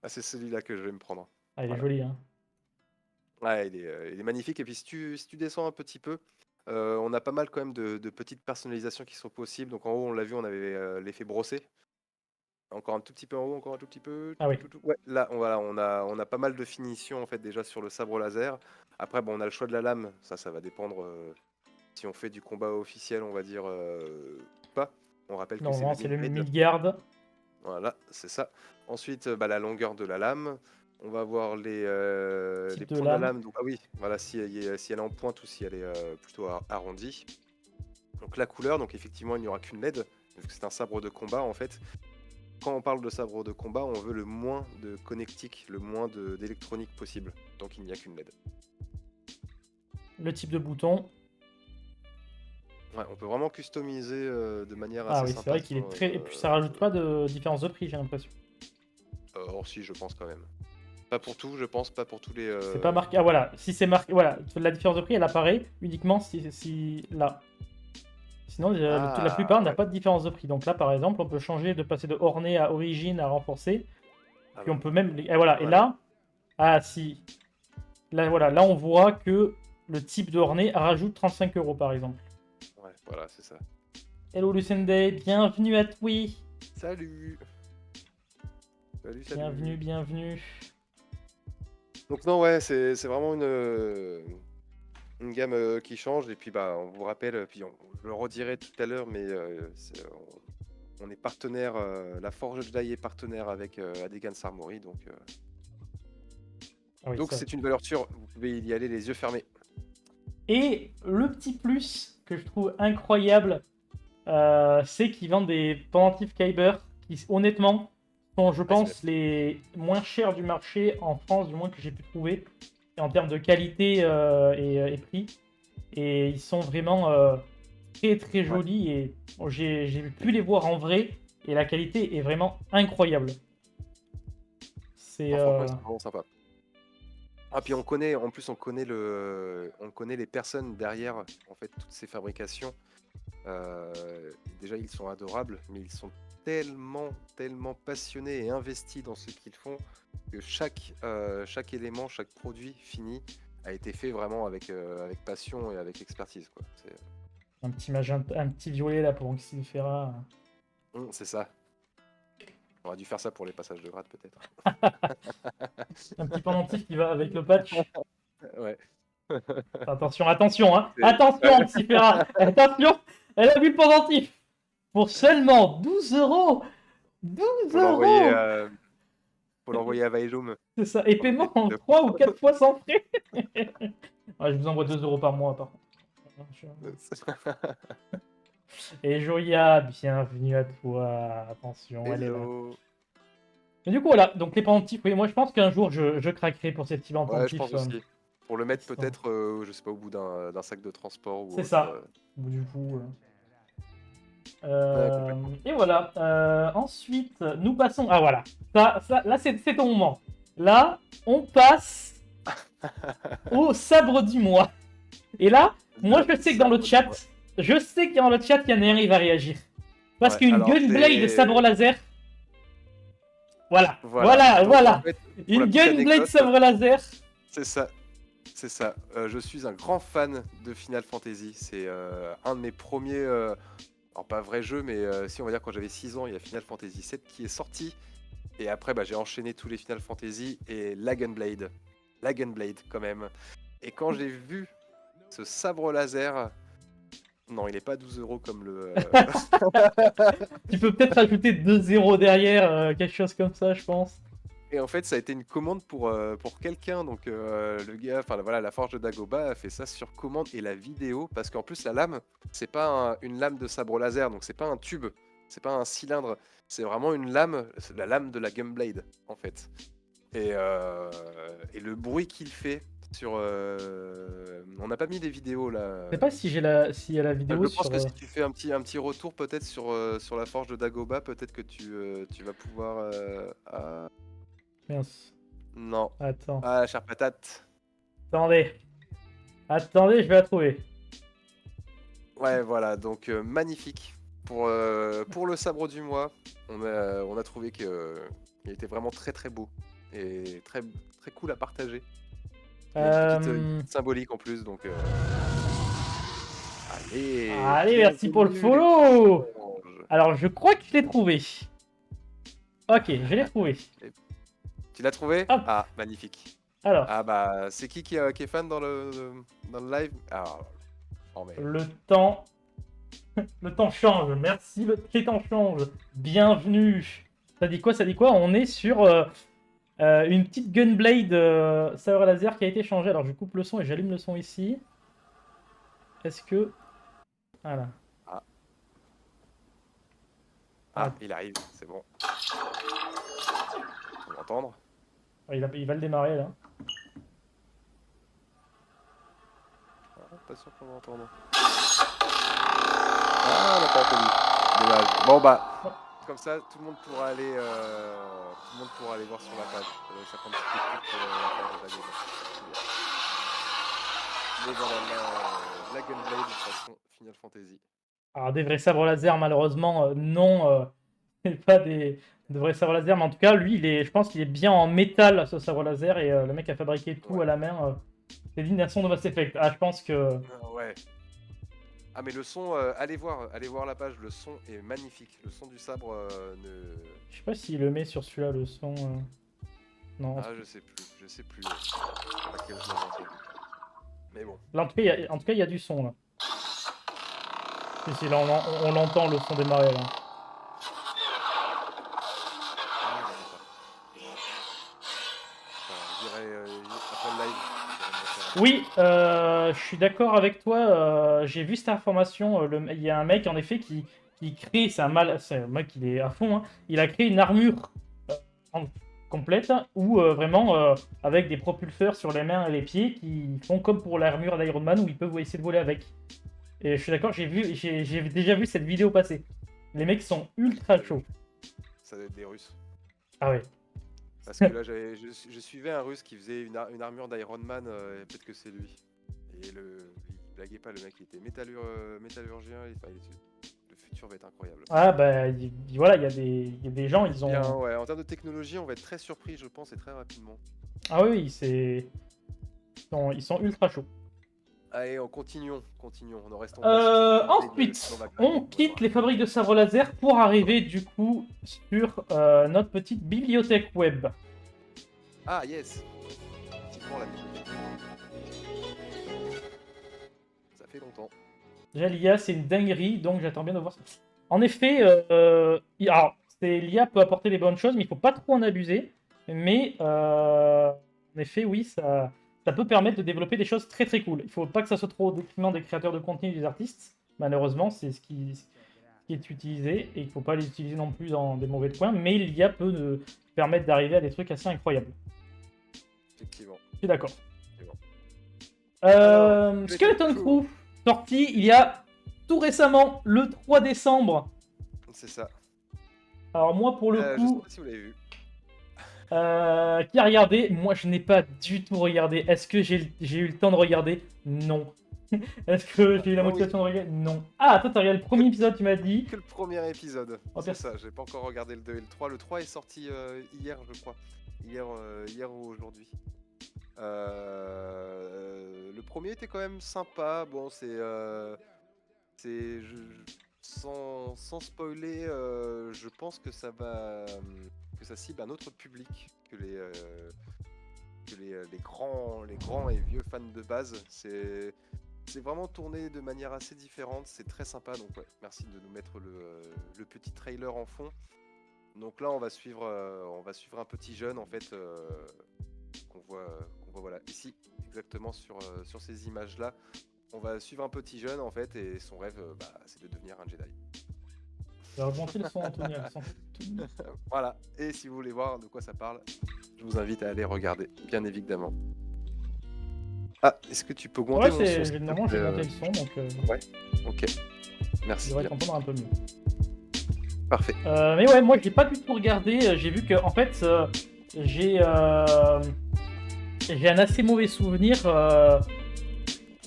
Speaker 3: C'est celui-là que je vais me prendre.
Speaker 2: Ah, il est joli, hein.
Speaker 3: Ouais, il est magnifique. Et puis si tu descends un petit peu, on a pas mal quand même de petites personnalisations qui sont possibles. Donc en haut, on l'a vu, on avait l'effet brossé. Encore un tout petit peu en haut, encore un tout petit peu.
Speaker 2: Ah oui.
Speaker 3: Ouais, là, on a pas mal de finitions en fait déjà sur le sabre laser. Après, on a le choix de la lame. Ça va dépendre si on fait du combat officiel, on va dire pas. On rappelle que
Speaker 2: c'est le Midgard.
Speaker 3: Voilà, c'est ça. Ensuite, la longueur de la lame. On va voir les points de la lame. Donc, voilà, si elle est en pointe ou si elle est plutôt arrondie. Donc la couleur, donc effectivement, il n'y aura qu'une LED, vu que c'est un sabre de combat en fait. Quand on parle de sabre de combat, on veut le moins de connectique, le moins d'électronique possible. Donc il n'y a qu'une LED.
Speaker 2: Le type de bouton.
Speaker 3: Ouais, on peut vraiment customiser de manière assez sympa.
Speaker 2: Ah oui, c'est vrai qu'il est très... Et puis ça rajoute pas de différence de prix, j'ai l'impression.
Speaker 3: Si, je pense quand même. Pas pour tout, je pense, pas pour tous les...
Speaker 2: C'est pas marqué... Ah voilà, si c'est marqué... Voilà, la différence de prix, elle apparaît uniquement si là. Sinon, la plupart n'a pas de différence de prix. Donc là, par exemple, on peut changer de passer de orné à origine à renforcer. Puis on peut même... Et voilà, et là... Ah si. Là, voilà, là on voit que le type de orné rajoute 35 € par exemple.
Speaker 3: Ouais, voilà, c'est ça.
Speaker 2: Hello Lucende, bienvenue à toi.
Speaker 3: Salut.
Speaker 2: Bienvenue.
Speaker 3: Donc non, ouais, c'est vraiment une une gamme qui change. Et puis bah, on vous rappelle, puis je le redirai tout à l'heure, mais on est partenaire, la Forge Jedi est partenaire avec Adegan Sarmori, donc
Speaker 2: Ah oui, ça.
Speaker 3: c'est une valeur sûre, vous pouvez y aller les yeux fermés.
Speaker 2: Et le petit plus que je trouve incroyable, c'est qu'ils vendent des pendentifs Kyber qui, honnêtement, sont, je pense, les moins chers du marché, en France, du moins que j'ai pu trouver, et en termes de qualité et prix. Et ils sont vraiment très très jolis, et j'ai pu les voir en vrai, et la qualité est vraiment incroyable. C'est
Speaker 3: Franchement, ils sont vraiment sympas. Ah, puis on connaît les personnes derrière en fait toutes ces fabrications. Déjà ils sont adorables, mais ils sont tellement passionnés et investis dans ce qu'ils font que chaque élément, chaque produit fini a été fait vraiment avec passion et avec expertise, quoi.
Speaker 2: un petit magenta, un petit violet là pour Xilfera.
Speaker 3: C'est ça. On aurait dû faire ça pour les passages de grade peut-être.
Speaker 2: Un petit pendentif qui va avec le patch.
Speaker 3: Ouais.
Speaker 2: Attention, attention, hein. Attention, Xilfera. Attention, elle a vu le pendentif. Pour seulement 12 €. 12 €.
Speaker 3: Faut l'envoyer à Vailum.
Speaker 2: C'est ça. Et paiement en 3 ou 4 fois sans frais. Ouais, je vous envoie 2 € par mois, par contre. Et Joya, bienvenue à toi. Attention, elle est là. Mais du coup, voilà. Donc, les pendentifs, oui, moi, je pense qu'un jour, je craquerai pour ces petits pendentifs.
Speaker 3: Ouais, je pense aussi. Pour le mettre peut-être, je sais pas, au bout d'un sac de transport ou
Speaker 2: c'est
Speaker 3: autre.
Speaker 2: ça. Du coup. Et voilà. Ensuite, nous passons. Ah voilà. Là, c'est ton moment. Là, on passe au sabre du mois. Et là, moi, je sais que dans le chat, il y en a un qui va réagir. Parce qu'une Gunblade sabre laser. Voilà. En fait, une Gunblade sabre laser.
Speaker 3: C'est ça. C'est ça. Je suis un grand fan de Final Fantasy. C'est un de mes premiers. Alors, pas vrai jeu, mais si on va dire quand j'avais 6 ans, il y a Final Fantasy VII qui est sorti. Et après, bah, j'ai enchaîné tous les Final Fantasy et la Gunblade. La Gunblade, quand même. Et quand j'ai vu ce sabre laser. Non, il est pas 12 € comme le.
Speaker 2: Tu peux peut-être rajouter 2 0 derrière, quelque chose comme ça, je pense.
Speaker 3: Et en fait, ça a été une commande pour quelqu'un. Donc, le gars, enfin voilà, la Forge de Dagobah a fait ça sur commande et la vidéo. Parce qu'en plus, la lame, c'est pas une lame de sabre laser. Donc, c'est pas un tube, c'est pas un cylindre. C'est vraiment une lame, c'est la lame de la Gunblade, en fait. Et le bruit qu'il fait. On n'a pas mis des vidéos là.
Speaker 2: Je sais pas s'il y a la vidéo.
Speaker 3: Je pense que si tu fais un petit retour peut-être sur la Forge de Dagobah, peut-être que tu vas pouvoir.
Speaker 2: Mince.
Speaker 3: Non.
Speaker 2: Attends.
Speaker 3: Ah, chère patate.
Speaker 2: Attendez, je vais la trouver.
Speaker 3: Ouais, voilà. Donc magnifique pour le sabre du mois. On a trouvé qu'il était vraiment très très beau et très très cool à partager. Il y a une petite symbolique en plus, donc.
Speaker 2: Allez, merci pour le follow. Alors, je crois que je l'ai trouvé. Ok, je l'ai trouvé.
Speaker 3: Tu l'as trouvé?
Speaker 2: Hop.
Speaker 3: Ah, magnifique.
Speaker 2: Alors.
Speaker 3: Ah bah, c'est qui est fan dans le live? Oh, mais...
Speaker 2: Le temps change. Merci, les temps changent. Bienvenue. Ça dit quoi? On est sur une petite Gunblade sabre laser qui a été changée. Alors, je coupe le son et j'allume le son ici. Est-ce que... Voilà.
Speaker 3: Ah, il arrive, c'est bon. On va entendre.
Speaker 2: Il va le démarrer là.
Speaker 3: Pas sûr qu'on va entendre. Ah, on n'a pas entendu. Dommage. Bon bah, comme ça, tout le monde pourra aller voir sur la page. Ça prend un petit peu de temps pour la page de Dagobah. Mais voilà, la Gunblade de toute façon, Final Fantasy.
Speaker 2: Alors des vrais sabres laser, malheureusement, non. C'est pas des vrais sabres laser, mais en tout cas, lui, je pense qu'il est bien en métal, ce sabre laser, et le mec a fabriqué tout à la main. C'est digne d'un son de Mass Effect. Ah, je pense que...
Speaker 3: Ouais. Ah, mais le son, allez voir la page, le son est magnifique. Le son du sabre
Speaker 2: Je sais pas s'il le met sur celui-là, le son... Non.
Speaker 3: Ah, je sais plus. Mais bon.
Speaker 2: Là, en tout cas, il y a du son là. Si, là, on l'entend le son démarrer là. Oui, je suis d'accord avec toi. J'ai vu cette information. Il y a un mec en effet qui crée, c'est un mec qui est à fond. Hein, il a créé une armure complète où vraiment avec des propulseurs sur les mains et les pieds qui font comme pour l'armure d'Iron Man où ils peuvent essayer de voler avec. Et je suis d'accord, j'ai déjà vu cette vidéo passer. Les mecs sont ultra chauds.
Speaker 3: Ça doit être des Russes.
Speaker 2: Ah ouais.
Speaker 3: Parce que là, je suivais un Russe qui faisait une armure d'Iron Man, peut-être que c'est lui. Et il blaguait pas, le mec, il était métallurgien. Le futur va être incroyable.
Speaker 2: Ah bah voilà, il y a des gens, ils ont...
Speaker 3: Bien, ouais, en termes de technologie, on va être très surpris, je pense, et très rapidement.
Speaker 2: Ah oui, ils sont ultra chauds.
Speaker 3: Allez, continuons, en restant...
Speaker 2: Ensuite, on quitte les fabriques de sabres laser pour arriver du coup sur notre petite bibliothèque web.
Speaker 3: Ah yes, typiquement la bibliothèque. Ça fait longtemps.
Speaker 2: Déjà l'IA c'est une dinguerie, donc j'attends bien de voir ça. En effet, alors, l'IA peut apporter des bonnes choses, mais il faut pas trop en abuser. Mais en effet, oui, ça peut permettre de développer des choses très très cool. Il faut pas que ça soit trop au détriment des créateurs de contenu et des artistes. Malheureusement, c'est ce qui est utilisé et il faut pas les utiliser non plus dans des mauvais points. Mais l'IA peut permettre d'arriver à des trucs assez incroyables.
Speaker 3: Effectivement.
Speaker 2: Je suis d'accord. Skeleton Crew, sorti il y a tout récemment, le 3 décembre.
Speaker 3: C'est ça.
Speaker 2: Alors moi pour le coup...
Speaker 3: Je sais pas si vous l'avez vu.
Speaker 2: Qui a regardé? Moi je n'ai pas du tout regardé. Est-ce que j'ai eu le temps de regarder? Non. Est-ce que j'ai eu la motivation de regarder? Non. Ah, toi t'as regardé le premier épisode, tu m'as dit?
Speaker 3: Que le premier épisode.
Speaker 2: Oh,
Speaker 3: c'est ça, j'ai pas encore regardé le 2 et le 3. Le 3 est sorti hier, je crois. Hier ou aujourd'hui. Le premier était quand même sympa. Bon, sans spoiler, je pense que ça cible un autre public que les grands et vieux fans de base. C'est vraiment tourné de manière assez différente. C'est très sympa. Donc ouais, merci de nous mettre le petit trailer en fond. Donc là, on va suivre un petit jeune en fait qu'on voit voilà ici exactement sur ces images là. On va suivre un petit jeune en fait et son rêve c'est de devenir un Jedi.
Speaker 2: Je vais augmenter le son, Anthony.
Speaker 3: Voilà, et si vous voulez voir de quoi ça parle, je vous invite à aller regarder, bien évidemment. Ah, est-ce que tu peux augmenter mon son?
Speaker 2: Évidemment, j'ai monté le son, donc...
Speaker 3: Ouais, ok. Merci.
Speaker 2: Je devrais t'entendre un peu mieux.
Speaker 3: Parfait.
Speaker 2: Mais ouais, moi, j'ai pas du tout regardé. J'ai vu que, en fait, j'ai un assez mauvais souvenir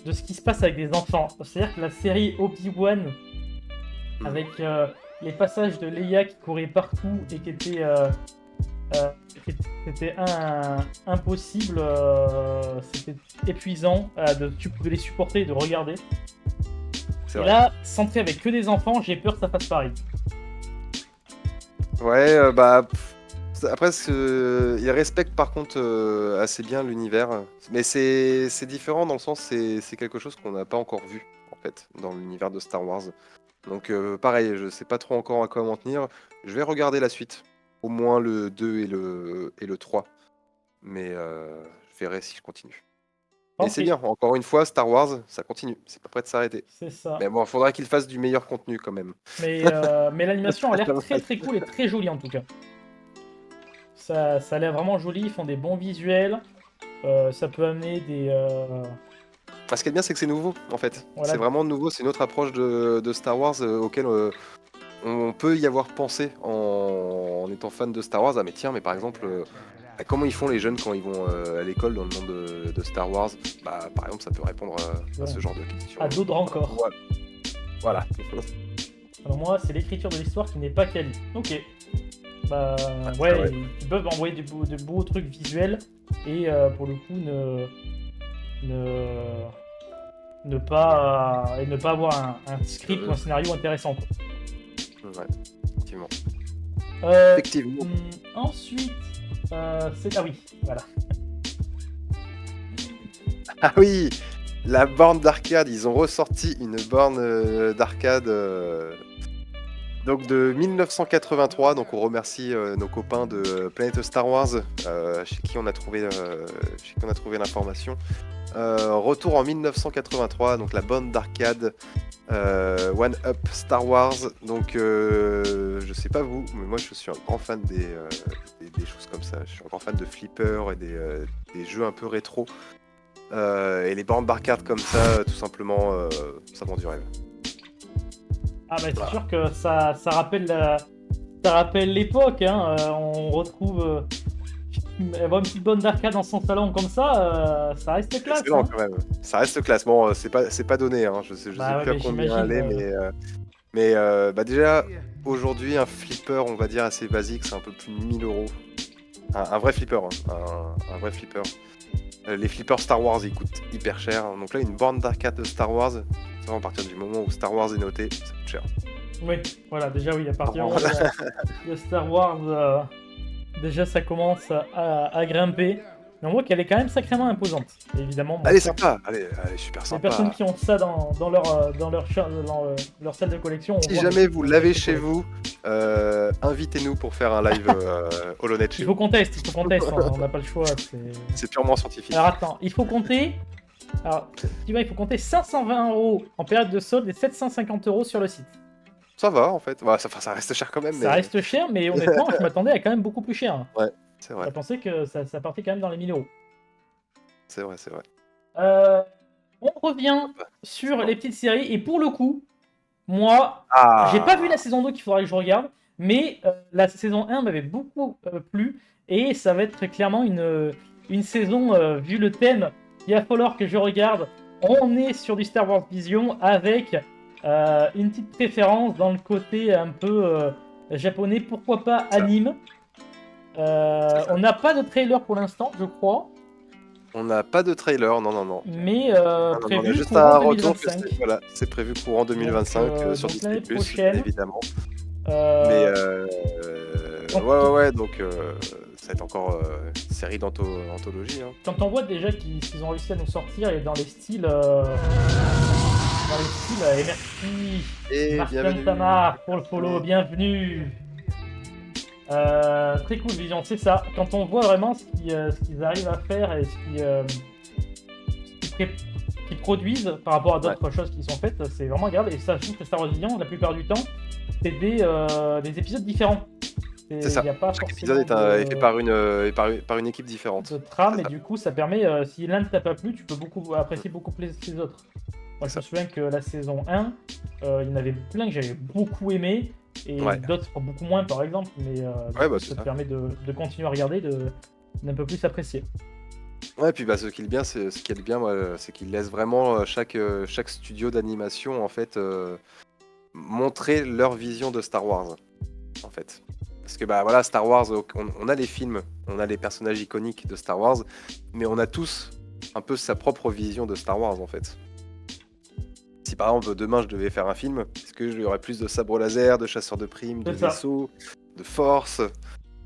Speaker 2: de ce qui se passe avec des enfants. C'est-à-dire que la série Obi-Wan, avec les passages de Leia qui courait partout et qui était c'était impossible, c'était épuisant de les supporter et de regarder. Et vrai. Là, centré avec que des enfants, j'ai peur que ça fasse pareil.
Speaker 3: Ouais, après, il respecte par contre assez bien l'univers, mais c'est différent dans le sens c'est quelque chose qu'on n'a pas encore vu en fait dans l'univers de Star Wars. Donc pareil, je sais pas trop encore à quoi m'en tenir. Je vais regarder la suite, au moins le 2 et le 3, mais je verrai si je continue. Et c'est bien, encore une fois, Star Wars, ça continue, c'est pas prêt de s'arrêter.
Speaker 2: C'est ça.
Speaker 3: Mais bon, il faudra qu'il fasse du meilleur contenu quand même.
Speaker 2: Mais l'animation a l'air très très cool et très jolie en tout cas. Ça a l'air vraiment joli, ils font des bons visuels, ça peut amener des...
Speaker 3: Ce qui est bien, c'est que c'est nouveau en fait. Voilà. C'est vraiment nouveau, c'est une autre approche de Star Wars auquel on peut y avoir pensé en étant fan de Star Wars. Ah mais tiens, mais par exemple... comment ils font les jeunes quand ils vont à l'école dans le monde de Star Wars? Par exemple, ça peut répondre à ce genre de questions.
Speaker 2: À d'autres encore.
Speaker 3: Voilà.
Speaker 2: Alors moi, c'est l'écriture de l'histoire qui n'est pas quali. Ok. Ils peuvent envoyer de beaux trucs visuels et pour le coup ne pas avoir un script ou un scénario intéressant.
Speaker 3: Ouais, effectivement.
Speaker 2: Effectivement. Ensuite... Ah oui, voilà.
Speaker 3: Ah oui, La borne d'arcade, ils ont ressorti une borne d'arcade donc de 1983. Donc on remercie nos copains de Planète Star Wars, chez qui on a trouvé l'information. Retour en 1983, donc la borne d'arcade One Up Star Wars. Donc je sais pas vous, mais moi je suis un grand fan des choses comme ça. Je suis un grand fan de flippers et des jeux un peu rétro. Et les bornes d'arcade comme ça, tout simplement, ça vend du rêve.
Speaker 2: Ah bah c'est sûr que ça rappelle l'époque, hein. On retrouve avoir une petite borne d'arcade dans son salon comme ça reste classe.
Speaker 3: Excellent
Speaker 2: Hein.
Speaker 3: quand même. Ça reste classe. Bon, c'est pas donné, hein. Je sais plus à combien elle est, mais bah déjà aujourd'hui un flipper, on va dire assez basique, c'est un peu plus de 1000 €. Un vrai flipper, hein. Un vrai flipper. Les flippers Star Wars ils coûtent hyper cher. Donc là une borne d'arcade de Star Wars, c'est vraiment à partir du moment où Star Wars est noté, ça coûte cher.
Speaker 2: Oui, voilà, déjà oui, à partir de Star Wars, déjà ça commence à grimper. Mais on voit qu'elle est quand même sacrément imposante. Et évidemment,
Speaker 3: Elle est sympa, elle est super
Speaker 2: les
Speaker 3: sympa.
Speaker 2: personnes qui ont ça dans leur salle de collection.
Speaker 3: Si jamais vous l'avez chez vous, invitez-nous pour faire un live HoloNet chez
Speaker 2: Il
Speaker 3: vous.
Speaker 2: faut qu'on teste, on n'a pas le choix.
Speaker 3: C'est purement scientifique.
Speaker 2: Alors attends, il faut compter. Alors, il faut compter 520 € en période de solde et 750 € sur le site.
Speaker 3: Ça va en fait, bah, ça reste cher quand même.
Speaker 2: Ça reste cher, mais honnêtement, je m'attendais à quand même beaucoup plus cher.
Speaker 3: Ouais, c'est vrai.
Speaker 2: Je pensais que ça partait quand même dans les 1000 €.
Speaker 3: C'est vrai.
Speaker 2: On revient sur les petites séries, et pour le coup, moi, j'ai pas vu la saison 2 qu'il faudrait que je regarde, mais la saison 1 m'avait beaucoup plu, et ça va être clairement une saison, vu le thème, il va falloir que je regarde. On est sur du Star Wars Vision avec une petite préférence dans le côté un peu japonais, pourquoi pas anime. On n'a pas de trailer pour l'instant, je crois.
Speaker 3: On n'a pas de trailer, non.
Speaker 2: Mais prévu
Speaker 3: on a juste
Speaker 2: courant
Speaker 3: un retour
Speaker 2: 2025.
Speaker 3: c'est prévu courant 2025 sur
Speaker 2: donc
Speaker 3: Disney+,
Speaker 2: prochaine.
Speaker 3: évidemment.
Speaker 2: Mais
Speaker 3: ouais, donc ça va être encore une série d'anthologie. Hein.
Speaker 2: Quand on voit déjà qu'ils ont réussi à nous sortir et dans les styles, et merci
Speaker 3: Et
Speaker 2: Martin Tamar pour le follow, bienvenue. Très cool Vision, c'est ça. Quand on voit vraiment ce qu'ils arrivent à faire et ce qu'ils produisent par rapport à d'autres choses qui sont faites, c'est vraiment agréable. Et ça, je trouve que Star Wars Vision, la plupart du temps, c'est des épisodes différents.
Speaker 3: C'est ça. Chaque épisode est fait par une équipe différente.
Speaker 2: De trame, et du coup, ça permet, si l'un ne t'a pas plu, tu peux apprécier beaucoup plus les autres. Moi, je me souviens que la saison 1, il y en avait plein que j'avais beaucoup aimé, et d'autres beaucoup moins, par exemple. Mais ça te permet de continuer à regarder, d'un peu plus apprécier.
Speaker 3: Ouais, puis ce qui est bien, c'est qu'il laisse vraiment chaque studio d'animation en fait montrer leur vision de Star Wars, en fait. Parce que voilà, Star Wars, on a les films, on a les personnages iconiques de Star Wars, mais on a tous un peu sa propre vision de Star Wars, en fait. Si par exemple demain je devais faire un film, est-ce que j'aurais plus de sabres laser, de chasseurs de primes, de vaisseaux, de force,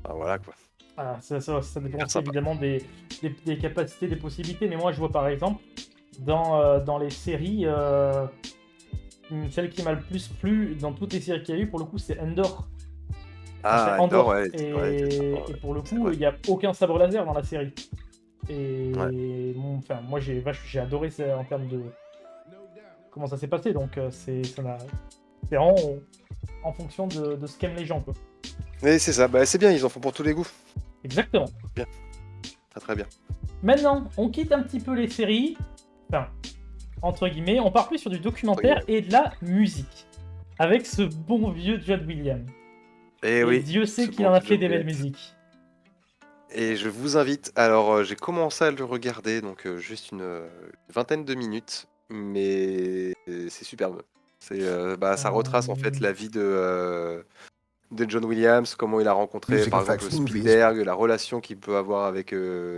Speaker 3: enfin, voilà quoi.
Speaker 2: Ah, ça dépend évidemment des capacités, des possibilités, mais moi je vois par exemple dans les séries, celle qui m'a le plus plu dans toutes les séries qu'il y a eu, pour le coup, c'est Endor.
Speaker 3: Ah, Endor, ouais.
Speaker 2: Et pour le coup, il n'y a aucun sabre laser dans la série. Et moi j'ai adoré ça en termes de comment ça s'est passé, donc c'est vraiment en fonction de ce qu'aiment les gens, quoi.
Speaker 3: Mais c'est ça, c'est bien, ils en font pour tous les goûts.
Speaker 2: Exactement.
Speaker 3: Bien. Très bien.
Speaker 2: Maintenant, on quitte un petit peu les séries, enfin, entre guillemets, on part plus sur du documentaire et de la musique, avec ce bon vieux John Williams. Et oui, Dieu sait qu'il en a fait des belles musiques.
Speaker 3: Et je vous invite, alors j'ai commencé à le regarder, donc juste une vingtaine de minutes, mais c'est superbe. Ça retrace en fait la vie de John Williams, comment il a rencontré par exemple Spielberg, la relation qu'il peut avoir avec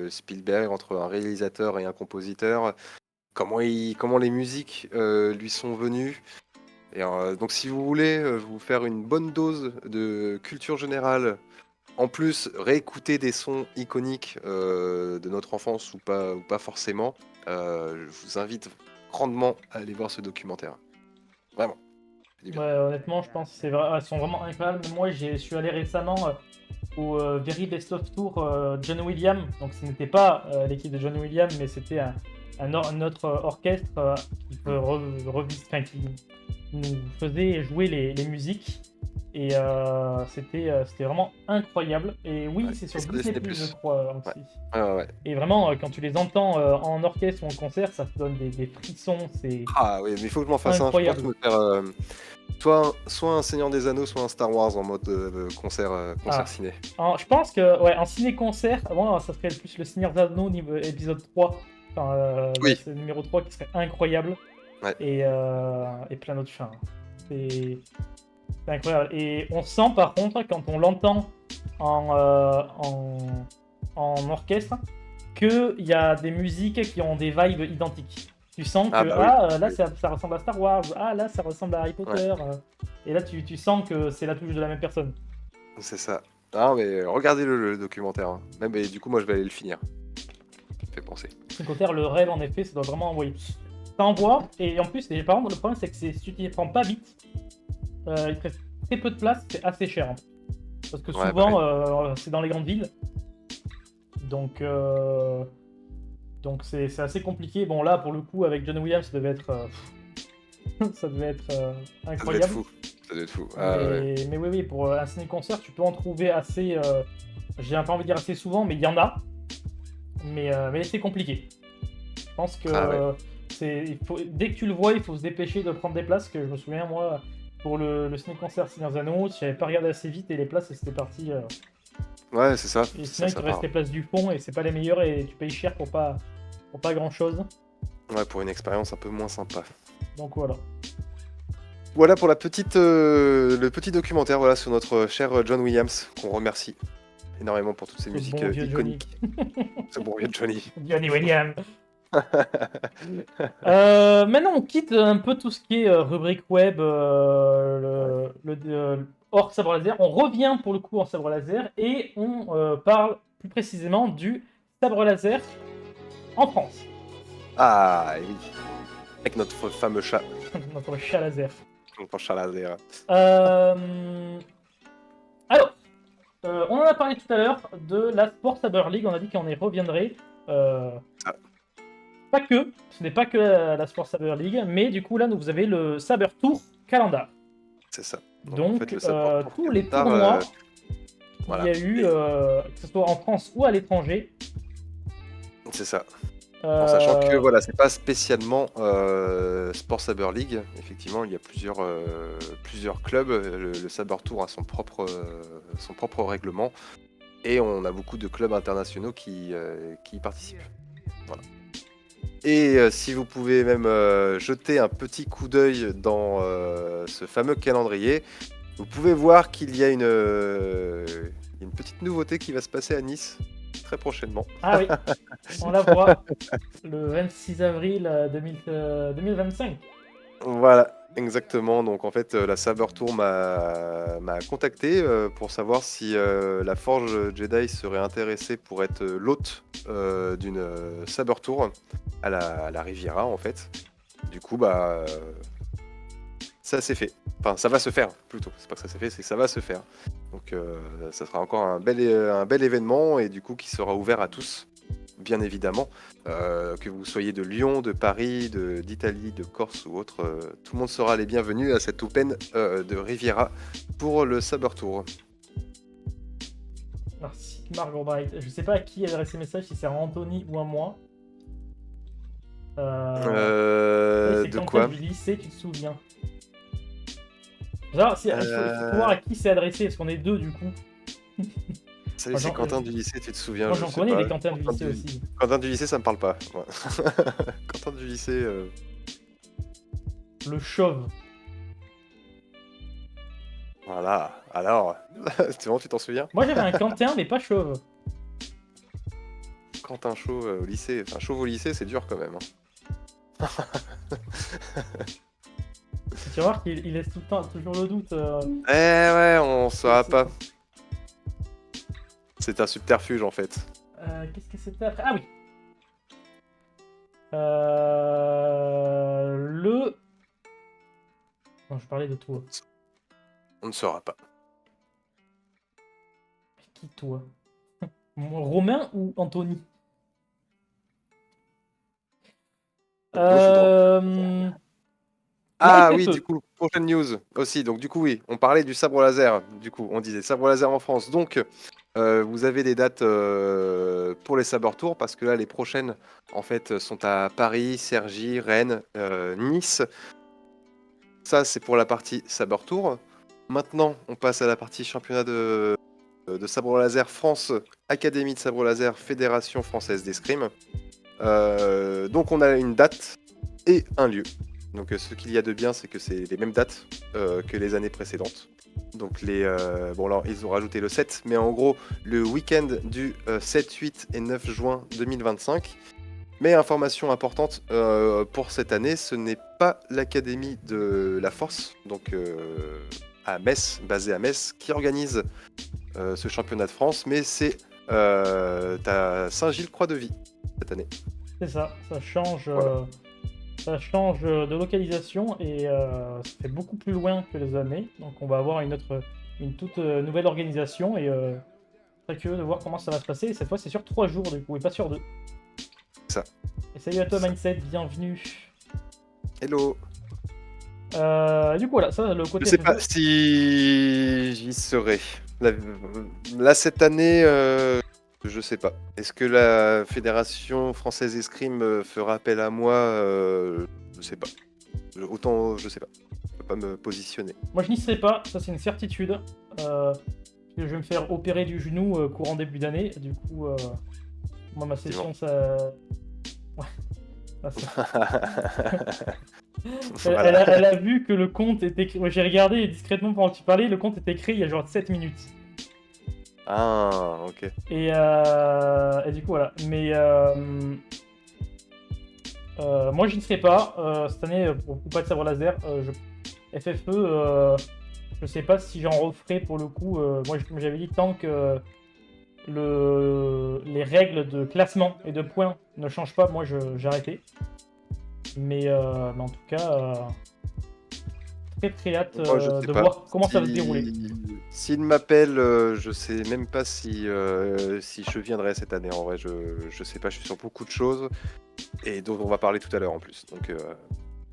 Speaker 3: Spielberg, entre un réalisateur et un compositeur, comment les musiques lui sont venues. Et donc si vous voulez vous faire une bonne dose de culture générale, en plus réécouter des sons iconiques de notre enfance ou pas forcément, Je vous invite grandement à aller voir ce documentaire. Vraiment.
Speaker 2: Ouais, honnêtement, je pense que elles sont vraiment incroyables. Moi, je suis allé récemment au Very Best of Tour John Williams. Donc, ce n'était pas l'équipe de John Williams, mais c'était un autre orchestre qui, qui nous faisait jouer les musiques. Et c'était vraiment incroyable. Et oui, c'est sur Disney+, je crois, aussi.
Speaker 3: Ouais.
Speaker 2: Et vraiment, quand tu les entends en orchestre ou en concert, ça te donne des frissons. C'est
Speaker 3: Ah oui, mais il faut que je m'en fasse un. Je pense me faire soit un Seigneur des Anneaux, soit un Star Wars en mode concert ciné.
Speaker 2: Je pense que, ouais, en ciné-concert, moi, ça serait plus le Seigneur des Anneaux épisode 3. Enfin,
Speaker 3: oui.
Speaker 2: C'est le numéro 3 qui serait incroyable.
Speaker 3: Ouais.
Speaker 2: Et plein d'autres fins. C'est incroyable. Et on sent par contre, quand on l'entend en orchestre, qu'il y a des musiques qui ont des vibes identiques. Tu sens que là ça ressemble à Star Wars, là ça ressemble à Harry Potter. Et là tu sens que c'est la touche de la même personne.
Speaker 3: C'est ça. Ah mais regardez le documentaire. Hein. Même, et du coup moi je vais aller le finir. Ça me fait penser.
Speaker 2: Le documentaire, le rêve en effet, ça doit vraiment envoyer. Ça envoie, et en plus par contre le problème c'est que si tu ne prends pas vite, il te reste très peu de place, c'est assez cher. Hein. Parce que souvent c'est dans les grandes villes. Donc c'est assez compliqué. Bon là pour le coup avec John Williams ça devait être incroyable.
Speaker 3: Ça devait être fou.
Speaker 2: Mais oui, pour un ciné-concert tu peux en trouver assez, j'ai pas envie de dire assez souvent, mais il y en a. Mais c'est compliqué. Je pense que dès que tu le vois, il faut se dépêcher de prendre des places. Que je me souviens moi pour le ciné-concert Seigneur des Anneaux, j'avais pas regardé assez vite et les places c'était parti.
Speaker 3: Ouais, c'est ça.
Speaker 2: Et sinon, il te reste les places du fond et c'est pas les meilleures et tu payes cher pour pas grand chose.
Speaker 3: Ouais, pour une expérience un peu moins sympa.
Speaker 2: Donc voilà.
Speaker 3: Voilà pour le petit documentaire sur notre cher John Williams, qu'on remercie énormément pour toutes ces musiques iconiques. Ce bon vieux Johnny.
Speaker 2: Johnny Williams. Maintenant, on quitte un peu tout ce qui est rubrique web, hors sabre laser. On revient pour le coup en sabre laser et on parle plus précisément du sabre laser en France.
Speaker 3: Ah oui, avec notre fameux chat.
Speaker 2: Notre chat laser.
Speaker 3: Notre chat laser.
Speaker 2: Alors, on en a parlé tout à l'heure de la Sport Saber League. On a dit qu'on y reviendrait. Pas que, ce n'est pas que la Sport Saber League, mais du coup là vous avez le Saber Tour Calendar.
Speaker 3: C'est ça.
Speaker 2: Donc en fait, tous les tournois qu'il y a eu, que ce soit en France ou à l'étranger.
Speaker 3: C'est ça. En sachant que voilà, c'est pas spécialement Sport Saber League. Effectivement, il y a plusieurs clubs. Le Saber Tour a son propre règlement. Et on a beaucoup de clubs internationaux qui y participent. Voilà. Et si vous pouvez même jeter un petit coup d'œil dans ce fameux calendrier, vous pouvez voir qu'il y a une petite nouveauté qui va se passer à Nice très prochainement.
Speaker 2: Ah oui, on la voit le 26 avril 2025.
Speaker 3: Voilà, exactement. Donc en fait, la Saber Tour m'a contacté pour savoir si la Forge Jedi serait intéressée pour être l'hôte d'une Saber Tour à la Riviera en fait. Du coup, ça s'est fait. Enfin, ça va se faire plutôt. C'est pas que ça s'est fait, c'est que ça va se faire. Donc ça sera encore un bel événement et du coup qui sera ouvert à tous. Bien évidemment, que vous soyez de Lyon, de Paris, d'Italie, de Corse ou autre, tout le monde sera les bienvenus à cette open de Riviera pour le Saber Tour.
Speaker 2: Merci Margot Bright. Je sais pas à qui adresser le message, si c'est à Anthony ou à moi.
Speaker 3: De quoi
Speaker 2: du lycée, tu te souviens? Genre, il faut voir à qui c'est adressé, parce qu'on est deux du coup.
Speaker 3: Salut, c'est Quentin du lycée, tu te souviens?
Speaker 2: Moi j'en connais des Quentin du lycée aussi.
Speaker 3: Quentin du lycée, ça me parle pas. Ouais. Quentin du lycée.
Speaker 2: Le chauve.
Speaker 3: Voilà, alors. C'est bon, tu t'en souviens?
Speaker 2: Moi j'avais un Quentin, mais pas chauve.
Speaker 3: Quentin chauve au lycée. Enfin, chauve au lycée, c'est dur quand même. Hein.
Speaker 2: Tu vas voir qu'il laisse tout le temps, toujours le doute.
Speaker 3: Ouais, on saura pas. C'est un subterfuge en fait.
Speaker 2: Qu'est-ce que c'était après? Ah oui. Le... Non, je parlais de toi.
Speaker 3: On ne saura pas.
Speaker 2: Qui toi? Romain ou Anthony?
Speaker 3: Ah
Speaker 2: Light
Speaker 3: oui,
Speaker 2: FE.
Speaker 3: du coup, prochaine news aussi. Donc du coup, oui, on parlait du sabre laser. Du coup, on disait sabre laser en France. Donc, vous avez des dates pour les Sabre Tours parce que là, les prochaines, en fait, sont à Paris, Cergy, Rennes, Nice. Ça, c'est pour la partie Sabre Tour. Maintenant, on passe à la partie championnat de sabre laser France, Académie de sabre laser, Fédération française d'escrime. Donc, on a une date et un lieu. Donc ce qu'il y a de bien, c'est que c'est les mêmes dates que les années précédentes. Donc bon alors ils ont rajouté le 7, mais en gros le week-end du 7, 8 et 9 juin 2025. Mais information importante pour cette année, ce n'est pas l'Académie de la Force, donc à Metz, basée à Metz, qui organise ce championnat de France, mais c'est à Saint-Gilles-Croix-de-Vie cette année.
Speaker 2: C'est ça change.
Speaker 3: Voilà.
Speaker 2: Ça change de localisation et ça fait beaucoup plus loin que les années. Donc on va avoir une toute nouvelle organisation et très curieux de voir comment ça va se passer. Et cette fois c'est sur 3 jours du coup et pas sur 2.
Speaker 3: Ça.
Speaker 2: Et salut à toi
Speaker 3: Ça.
Speaker 2: Mindset, bienvenue.
Speaker 3: Hello.
Speaker 2: Du coup voilà, ça le côté.
Speaker 3: Je sais pas si j'y serai. Là cette année, je sais pas. Est-ce que la Fédération française d'escrime fera appel à moi? Je sais pas. Autant, je sais pas. Je peux pas me positionner.
Speaker 2: Moi je n'y serai pas, ça c'est une certitude. Je vais me faire opérer du genou courant début d'année. Du coup, moi ma session ça. Ouais.
Speaker 3: Voilà.
Speaker 2: Elle a vu que le compte était écrit. J'ai regardé discrètement pendant que tu parlais, le compte était écrit il y a genre 7 minutes.
Speaker 3: Ah, ok.
Speaker 2: Et du coup, voilà. Mais moi, je n'y serai pas. Cette année, pour pas de sabre laser, FFE, je sais pas si j'en referai pour le coup. Moi, comme j'avais dit, tant que les règles de classement et de points ne changent pas, moi, j'ai arrêté. Mais en tout cas, très hâte de voir comment ça va se dérouler.
Speaker 3: S'il m'appelle, je sais même pas si je viendrai cette année. En vrai, je sais pas, je suis sur beaucoup de choses et dont on va parler tout à l'heure en plus. Donc,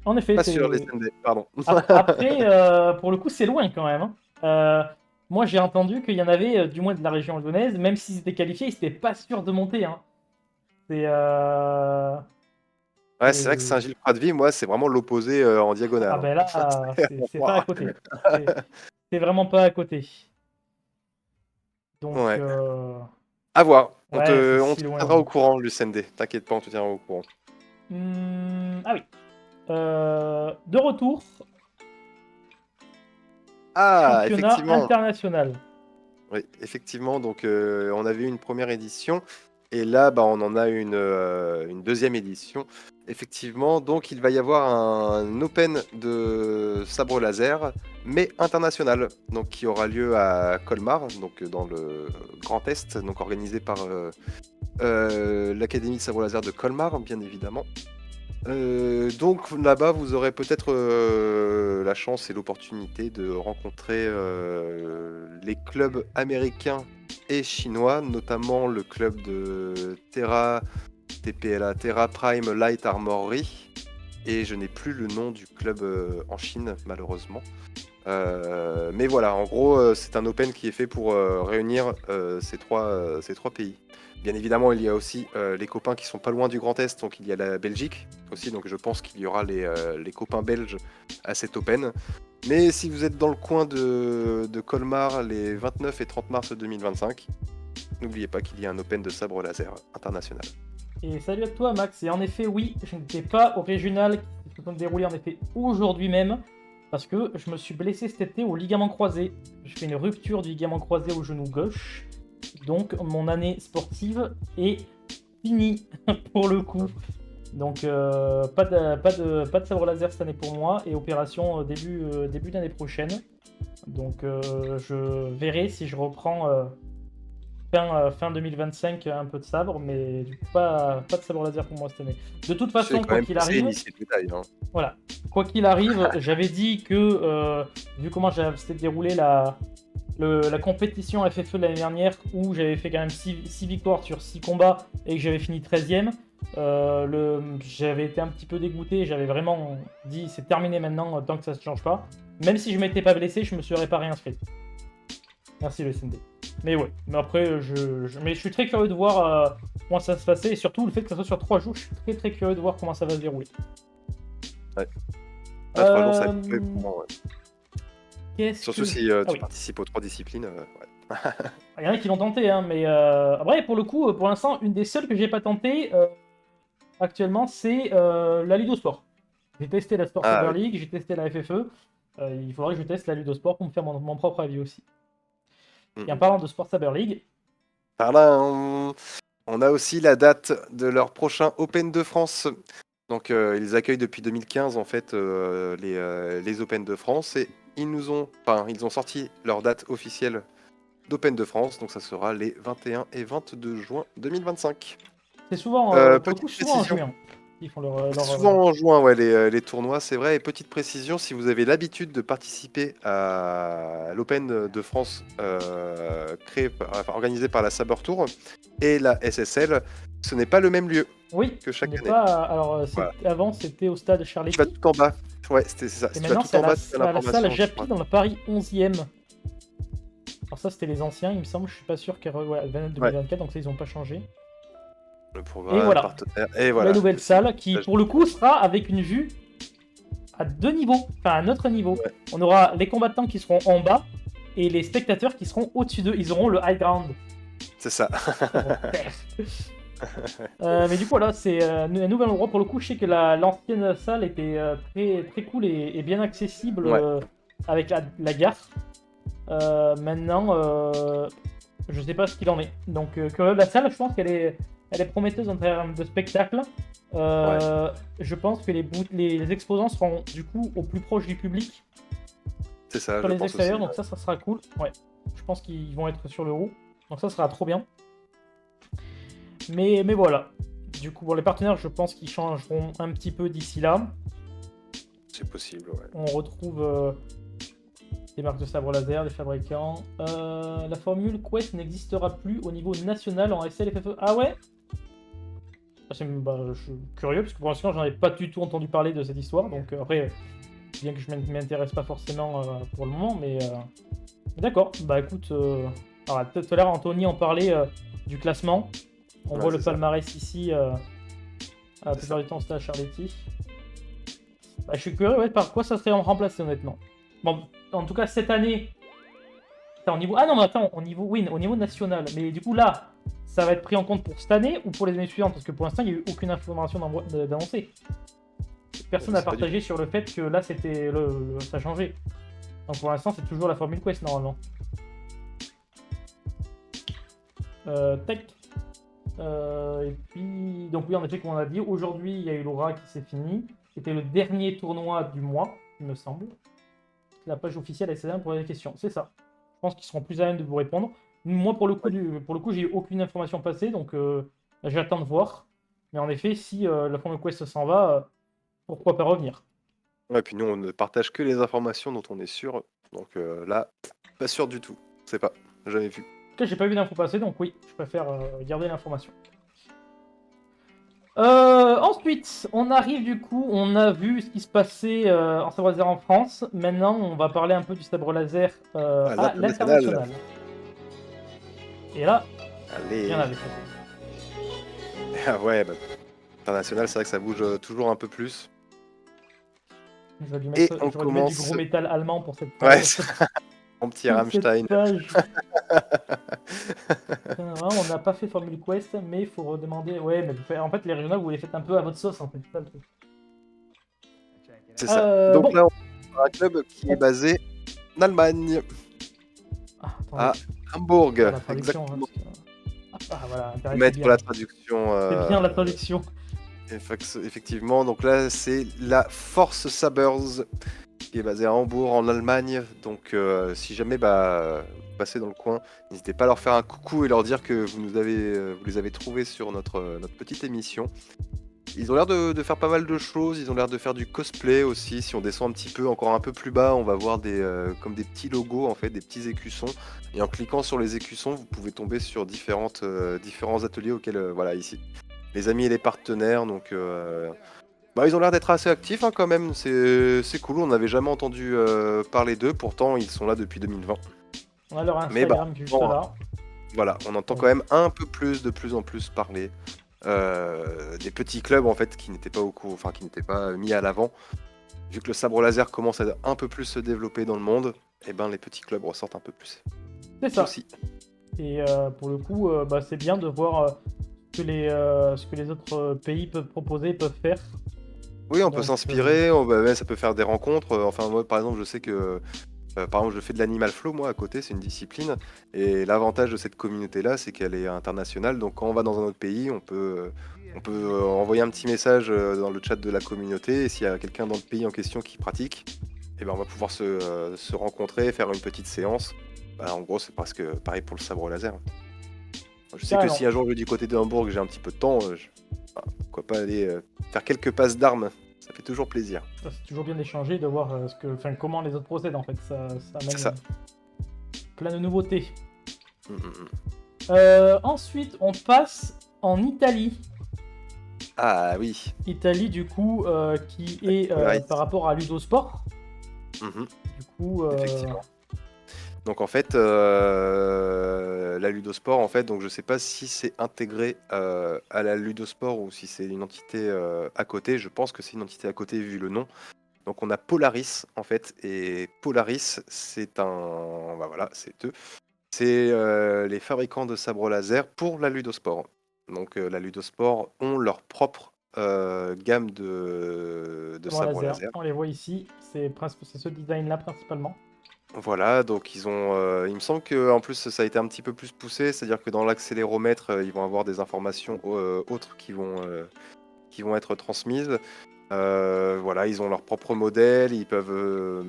Speaker 2: en effet,
Speaker 3: pas sur les SND, pardon.
Speaker 2: Après, pour le coup, c'est loin quand même. Moi, j'ai entendu qu'il y en avait, du moins de la région lyonnaise, même s'ils étaient qualifiés, ils n'étaient pas sûrs de monter. Hein. C'est.
Speaker 3: Ouais, c'est vrai que Saint-Gilles-Croix-de-Vie, moi, c'est vraiment l'opposé en diagonale.
Speaker 2: Ah ben là, c'est pas à côté. C'est vraiment pas à côté. Donc,
Speaker 3: ouais. À voir. On
Speaker 2: ouais,
Speaker 3: te
Speaker 2: si loin,
Speaker 3: tiendra au courant, l'USND. T'inquiète pas, on te tiendra au courant.
Speaker 2: Ah oui. De retour.
Speaker 3: Ah,
Speaker 2: championnat
Speaker 3: effectivement.
Speaker 2: international.
Speaker 3: Oui, effectivement. Donc, on avait eu une première édition. Et là, bah, on en a une deuxième édition. Effectivement, donc il va y avoir un Open de sabre laser, mais international, donc qui aura lieu à Colmar, donc dans le Grand Est, donc organisé par l'Académie de sabre laser de Colmar, bien évidemment. Donc là-bas, vous aurez peut-être la chance et l'opportunité de rencontrer les clubs américains et chinois, notamment le club de TPLA, Terra Prime Light Armory, et je n'ai plus le nom du club en Chine, malheureusement. Mais voilà, en gros, c'est un Open qui est fait pour réunir ces trois pays. Bien évidemment, il y a aussi les copains qui sont pas loin du Grand Est, donc il y a la Belgique aussi, donc je pense qu'il y aura les copains belges à cet Open. Mais si vous êtes dans le coin de Colmar les 29 et 30 mars 2025, n'oubliez pas qu'il y a un Open de sabre laser international.
Speaker 2: Et salut à toi Max, et en effet oui, je n'étais pas au régional qui se déroulé en effet aujourd'hui même, parce que je me suis blessé cet été au ligament croisé. J'ai fait une rupture du ligament croisé au genou gauche, donc mon année sportive est finie pour le coup. Donc pas de sabre laser cette année pour moi, et opération début d'année prochaine. Donc je verrai si je reprends fin 2025 un peu de sabre, mais du coup pas de sabre laser pour moi cette année. De toute façon, quoi qu'il arrive,
Speaker 3: hein.
Speaker 2: voilà, quoi qu'il arrive, j'avais dit que vu comment s'était déroulé la compétition FFE de l'année dernière, où j'avais fait quand même 6 victoires sur 6 combats et que j'avais fini 13ème, j'avais été un petit peu dégoûté, j'avais vraiment dit c'est terminé maintenant tant que ça se change pas. Même si je m'étais pas blessé, je me serais pas réinscrit. Merci le SND. Mais ouais, mais après, mais je suis très curieux de voir comment ça va se passer, et surtout le fait que ça soit sur 3 jours, je suis très très curieux de voir comment ça va se dérouler.
Speaker 3: Ouais. 3 jours, ça va être pour moi, ouais. Surtout si tu participes aux 3 disciplines. Ouais.
Speaker 2: Il y en a qui l'ont tenté, hein, mais après, pour le coup, pour l'instant, une des seules que j'ai pas tenté actuellement, c'est la Ludosport. J'ai testé la Sport Saber League, j'ai testé la FFE. Il faudrait que je teste la Ludosport pour me faire mon propre avis aussi. Et en parlant de Sport Saber League,
Speaker 3: on a aussi la date de leur prochain Open de France. Donc ils accueillent depuis 2015 en fait les Open de France et ils ont sorti leur date officielle d'Open de France. Donc ça sera les 21 et 22 juin 2025.
Speaker 2: C'est souvent, souvent en juin. Ils font
Speaker 3: souvent en juin, ouais, les tournois, c'est vrai. Et petite précision, si vous avez l'habitude de participer à l'Open de France organisé par la Saber Tour et la SSL, ce n'est pas le même lieu que chaque année.
Speaker 2: Alors, avant, c'était au stade Charletti.
Speaker 3: Tu vas tout en bas. Ouais, c'est ça.
Speaker 2: Et maintenant, c'est à la salle Japy dans le Paris 11e. Alors ça, c'était les anciens, il me semble. Je suis pas sûr qu'elle 2024, donc ça, ils n'ont pas changé. Et voilà. La nouvelle salle qui, pour le coup, sera avec une vue à 2 niveaux, enfin à un autre niveau. Ouais. On aura les combattants qui seront en bas et les spectateurs qui seront au-dessus d'eux. Ils auront le high ground.
Speaker 3: C'est ça.
Speaker 2: Mais du coup, voilà, c'est un nouvel endroit. Pour le coup, je sais que l'ancienne salle était très, très cool et bien accessible avec la gare. Maintenant, je sais pas ce qu'il en est. Donc, la salle, je pense qu'elle est prometteuse en termes de spectacle. Je pense que les exposants seront du coup au plus proche du public.
Speaker 3: C'est ça.
Speaker 2: Sur les extérieurs, donc ça sera cool. Ouais. Je pense qu'ils vont être sur le haut. Donc ça sera trop bien. Mais voilà. Du coup, les partenaires, je pense qu'ils changeront un petit peu d'ici là.
Speaker 3: C'est possible, ouais.
Speaker 2: On retrouve des marques de sabre laser, des fabricants. La formule Quest n'existera plus au niveau national en SL FFE. Ah ouais? Je suis curieux parce que pour l'instant j'en ai pas du tout entendu parler de cette histoire, donc après bien que je m'intéresse pas forcément pour le moment, mais d'accord. Bah écoute, alors, tout à l'heure Anthony en parlait du classement. On voit le palmarès ici à la plupart du temps c'était à Charletti. Bah, je suis curieux par quoi ça serait remplacé honnêtement. Bon, en tout cas cette année, au niveau au niveau national, mais du coup là. Ça va être pris en compte pour cette année ou pour les années suivantes? Parce que pour l'instant, il n'y a eu aucune information d'annoncer. Personne n'a partagé sur le fait que là, ça a changé. Donc pour l'instant, c'est toujours la formule Quest normalement. Tech. Et puis, donc oui, en effet, comme on a dit, aujourd'hui, il y a eu l'Aura qui s'est fini. C'était le dernier tournoi du mois, il me semble. La page officielle SSL pour les questions. C'est ça. Je pense qu'ils seront plus à même de vous répondre. Moi, pour le coup, j'ai eu aucune information passée, donc j'attends de voir. Mais en effet, si la formule Quest s'en va, pourquoi pas revenir?
Speaker 3: Ouais, puis nous, on ne partage que les informations dont on est sûr. Donc là, pas sûr du tout. C'est pas, jamais vu.
Speaker 2: En tout cas, j'ai pas vu d'infos passer, donc oui, je préfère garder l'information. Ensuite, on arrive du coup, on a vu ce qui se passait en sabre laser en France. Maintenant, on va parler un peu du sabre laser à l'international. Et là, il y en avait.
Speaker 3: Ah ouais, international, c'est vrai que ça bouge toujours un peu plus.
Speaker 2: Je vais lui mettre,
Speaker 3: on commence
Speaker 2: du gros métal allemand pour cette page.
Speaker 3: Ouais, mon petit Rammstein.
Speaker 2: On n'a pas fait Formule Quest, mais il faut redemander. Ouais, mais en fait, les régionales, vous les faites un peu à votre sauce, en fait. C'est ça le truc.
Speaker 3: C'est ça. Donc là, on a un club qui est basé en Allemagne. À Hambourg. Exactement.
Speaker 2: Voilà,
Speaker 3: mettre la traduction.
Speaker 2: C'est bien la traduction.
Speaker 3: Effectivement, donc là c'est la Force Sabers qui est basé à Hambourg, en Allemagne. Donc, si jamais vous passez dans le coin, n'hésitez pas à leur faire un coucou et leur dire que vous les avez trouvés sur notre petite émission. Ils ont l'air de faire pas mal de choses, ils ont l'air de faire du cosplay aussi. Si on descend un petit peu, encore un peu plus bas, on va voir comme des petits logos, en fait, des petits écussons. Et en cliquant sur les écussons, vous pouvez tomber sur différents ateliers auxquels, voilà, ici, les amis et les partenaires. Donc, ils ont l'air d'être assez actifs hein, quand même. C'est cool, on n'avait jamais entendu parler d'eux. Pourtant, ils sont là depuis 2020.
Speaker 2: On a leur
Speaker 3: Mais
Speaker 2: Instagram juste là.
Speaker 3: voilà, on entend quand même un peu plus, de plus en plus parler des petits clubs en fait qui n'étaient pas mis à l'avant. Vu que le sabre laser commence à un peu plus se développer dans le monde, et ben les petits clubs ressortent un peu plus.
Speaker 2: C'est ça.
Speaker 3: Aussi.
Speaker 2: Et pour le coup, c'est bien de voir ce que les autres pays peuvent proposer, peuvent faire.
Speaker 3: Oui, on peut s'inspirer, ça peut faire des rencontres. Enfin, moi, par exemple, je sais que par exemple, je fais de l'animal flow, moi, à côté, c'est une discipline. Et l'avantage de cette communauté-là, c'est qu'elle est internationale. Donc, quand on va dans un autre pays, on peut envoyer un petit message dans le chat de la communauté. Et s'il y a quelqu'un dans le pays en question qui pratique, on va pouvoir se rencontrer, faire une petite séance. En gros, c'est presque pareil pour le sabre laser. Je sais que si un jour je vais du côté de Hambourg, j'ai un petit peu de temps, pourquoi pas aller faire quelques passes d'armes. Ça fait toujours plaisir.
Speaker 2: C'est toujours bien d'échanger, de voir comment les autres procèdent en fait. Ça amène plein de nouveautés. Ensuite, on passe en Italie.
Speaker 3: Ah oui.
Speaker 2: Italie, du coup, qui est par rapport à Ludosport. Du coup,
Speaker 3: effectivement. Donc en fait, la Ludosport, en fait, donc je sais pas si c'est intégré à la Ludosport ou si c'est une entité à côté. Je pense que c'est une entité à côté vu le nom. Donc on a Polaris en fait, et Polaris c'est c'est eux. C'est les fabricants de sabres laser pour la Ludosport. Donc la Ludosport ont leur propre gamme de sabres laser.
Speaker 2: On les voit ici, c'est ce design là principalement.
Speaker 3: Voilà, donc il me semble que en plus ça a été un petit peu plus poussé, c'est-à-dire que dans l'accéléromètre, ils vont avoir des informations autres qui vont être transmises. Voilà, ils ont leur propre modèle, ils peuvent,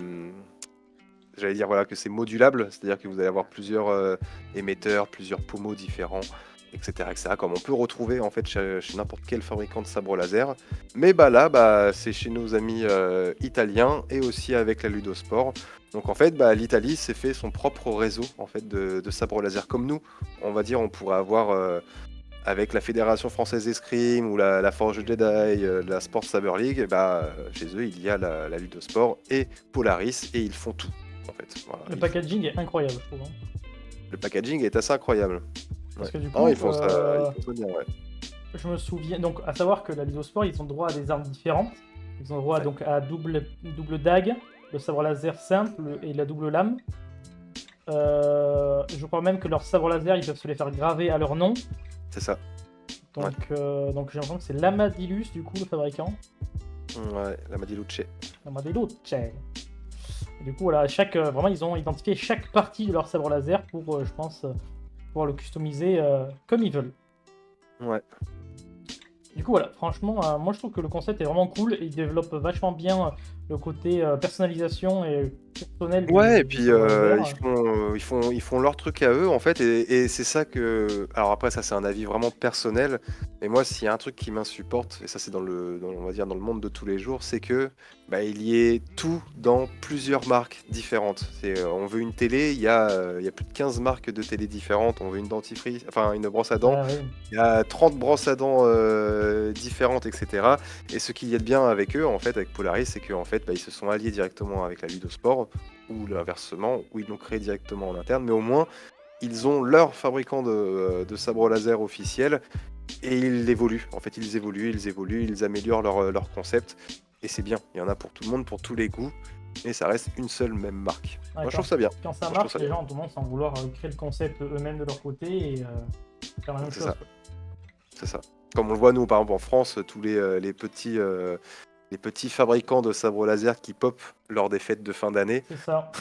Speaker 3: j'allais dire voilà que c'est modulable, c'est-à-dire que vous allez avoir plusieurs émetteurs, plusieurs pommeaux différents, etc., comme on peut retrouver en fait chez n'importe quel fabricant de sabre laser. Mais là, c'est chez nos amis italiens et aussi avec la Ludosport. Donc en fait, l'Italie s'est fait son propre réseau en fait de sabre laser comme nous. On va dire, on pourrait avoir avec la Fédération Française d'Escrime ou la Forge Jedi, la Sport Saber League, chez eux il y a la Ludosport et Polaris et ils font tout en fait. Voilà,
Speaker 2: le packaging est incroyable, je trouve.
Speaker 3: Le packaging est assez incroyable.
Speaker 2: Parce que du coup,
Speaker 3: ils font ça bien, ouais.
Speaker 2: Je me souviens, donc à savoir que la Ludosport, ils ont droit à des armes différentes. Ils ont droit donc à double dague, le sabre laser simple et la double lame. Je crois même que leurs sabres laser, ils peuvent se les faire graver à leur nom.
Speaker 3: C'est ça.
Speaker 2: Donc, donc j'ai l'impression que c'est l'Amadilus, du coup, le fabricant.
Speaker 3: Ouais, l'Amadiluce.
Speaker 2: L'Amadiluce. Et du coup, voilà, vraiment, ils ont identifié chaque partie de leur sabre laser pour, je pense, pouvoir le customiser comme ils veulent.
Speaker 3: Ouais.
Speaker 2: Du coup, voilà, franchement, moi je trouve que le concept est vraiment cool et il développe vachement bien le côté personnalisation et personnel.
Speaker 3: Ouais, et puis ils font leur truc à eux en fait, et c'est ça que. Alors après, ça c'est un avis vraiment personnel, mais moi, s'il y a un truc qui m'insupporte, et ça c'est on va dire dans le monde de tous les jours, c'est que il y ait tout dans plusieurs marques différentes. On veut une télé, il y a plus de 15 marques de télé différentes. On veut une dentifrice, enfin une brosse à dents, il y a 30 brosses à dents différentes, etc. Et ce qu'il y a de bien avec eux, en fait, avec Polaris, c'est qu'en fait, ils se sont alliés directement avec la Ludosport, ou l'inversement, où ils l'ont créé directement en interne, mais au moins, ils ont leur fabricant de sabre laser officiel, et ils évoluent. En fait, ils évoluent, ils améliorent leur concept, et c'est bien. Il y en a pour tout le monde, pour tous les goûts, et ça reste une seule même marque. Moi, je trouve ça bien.
Speaker 2: Quand ça marche, les gens ont tendance à vouloir créer le concept eux-mêmes de leur côté, et faire la même chose.
Speaker 3: C'est ça. Comme on le voit, nous, par exemple, en France, tous les petits fabricants de sabres laser qui pop lors des fêtes de fin d'année.
Speaker 2: C'est ça.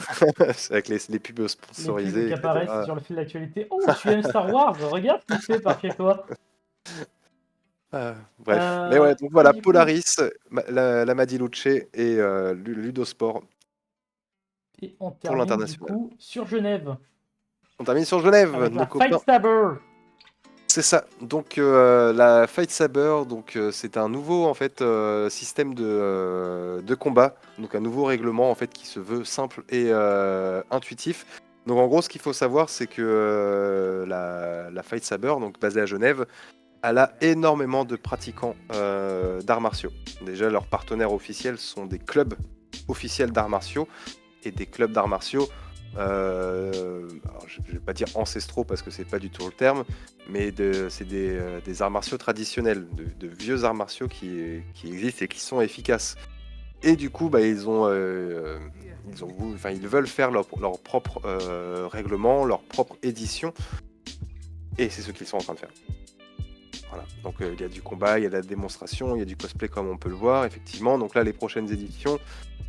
Speaker 3: Avec les pubs sponsorisées.
Speaker 2: Les pubs qui apparaissent sur le fil d'actualité. Oh, tu aimes Star Wars? Regarde ce qu'il fait par chez toi.
Speaker 3: Bref. Mais ouais, donc voilà, Polaris, l'Amadiluce et Ludosport.
Speaker 2: Et on
Speaker 3: pour
Speaker 2: termine du
Speaker 3: l'international.
Speaker 2: coup sur Genève
Speaker 3: On termine sur Genève,
Speaker 2: avec
Speaker 3: nos
Speaker 2: la
Speaker 3: copains.
Speaker 2: Fight Saber.
Speaker 3: C'est ça. Donc la Fight Saber, donc c'est un nouveau en fait système de combat, donc un nouveau règlement en fait qui se veut simple et intuitif. Donc en gros, ce qu'il faut savoir, c'est que la Fight Saber, donc basée à Genève, elle a énormément de pratiquants d'arts martiaux. Déjà, leurs partenaires officiels sont des clubs officiels d'arts martiaux et des clubs d'arts martiaux. Alors, je vais pas dire ancestraux parce que c'est pas du tout le terme, mais c'est des arts martiaux traditionnels, de vieux arts martiaux qui existent et qui sont efficaces. Et du coup, bah, ils veulent faire leur propre règlement, leur propre édition, et c'est ce qu'ils sont en train de faire. Voilà. Donc il y a du combat, il y a de la démonstration, il y a du cosplay comme on peut le voir, effectivement. Donc là, les prochaines éditions,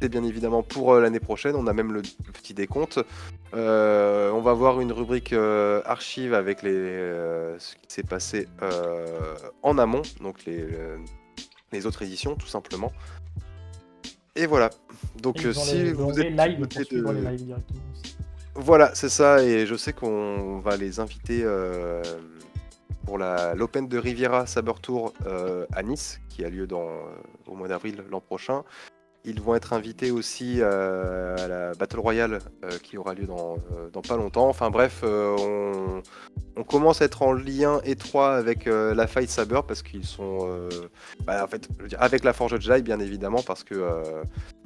Speaker 3: c'est bien évidemment pour l'année prochaine. On a même le petit décompte. On va voir une rubrique archive avec ce qui s'est passé en amont, donc les autres éditions, tout simplement. Et voilà. Donc
Speaker 2: Et ils ont
Speaker 3: si
Speaker 2: les
Speaker 3: vous êtes
Speaker 2: onglets
Speaker 3: du
Speaker 2: live
Speaker 3: côté
Speaker 2: pour suivre les
Speaker 3: de...
Speaker 2: lives directement aussi.
Speaker 3: Voilà, c'est ça. Et je sais qu'on va les inviter pour l'Open de Riviera Saber Tour à Nice, qui a lieu au mois d'avril l'an prochain. Ils vont être invités aussi à la Battle Royale qui aura lieu dans pas longtemps. Enfin bref, on commence à être en lien étroit avec la Fight Saber parce qu'ils sont, en fait, je veux dire, avec la Forge Jedi bien évidemment parce que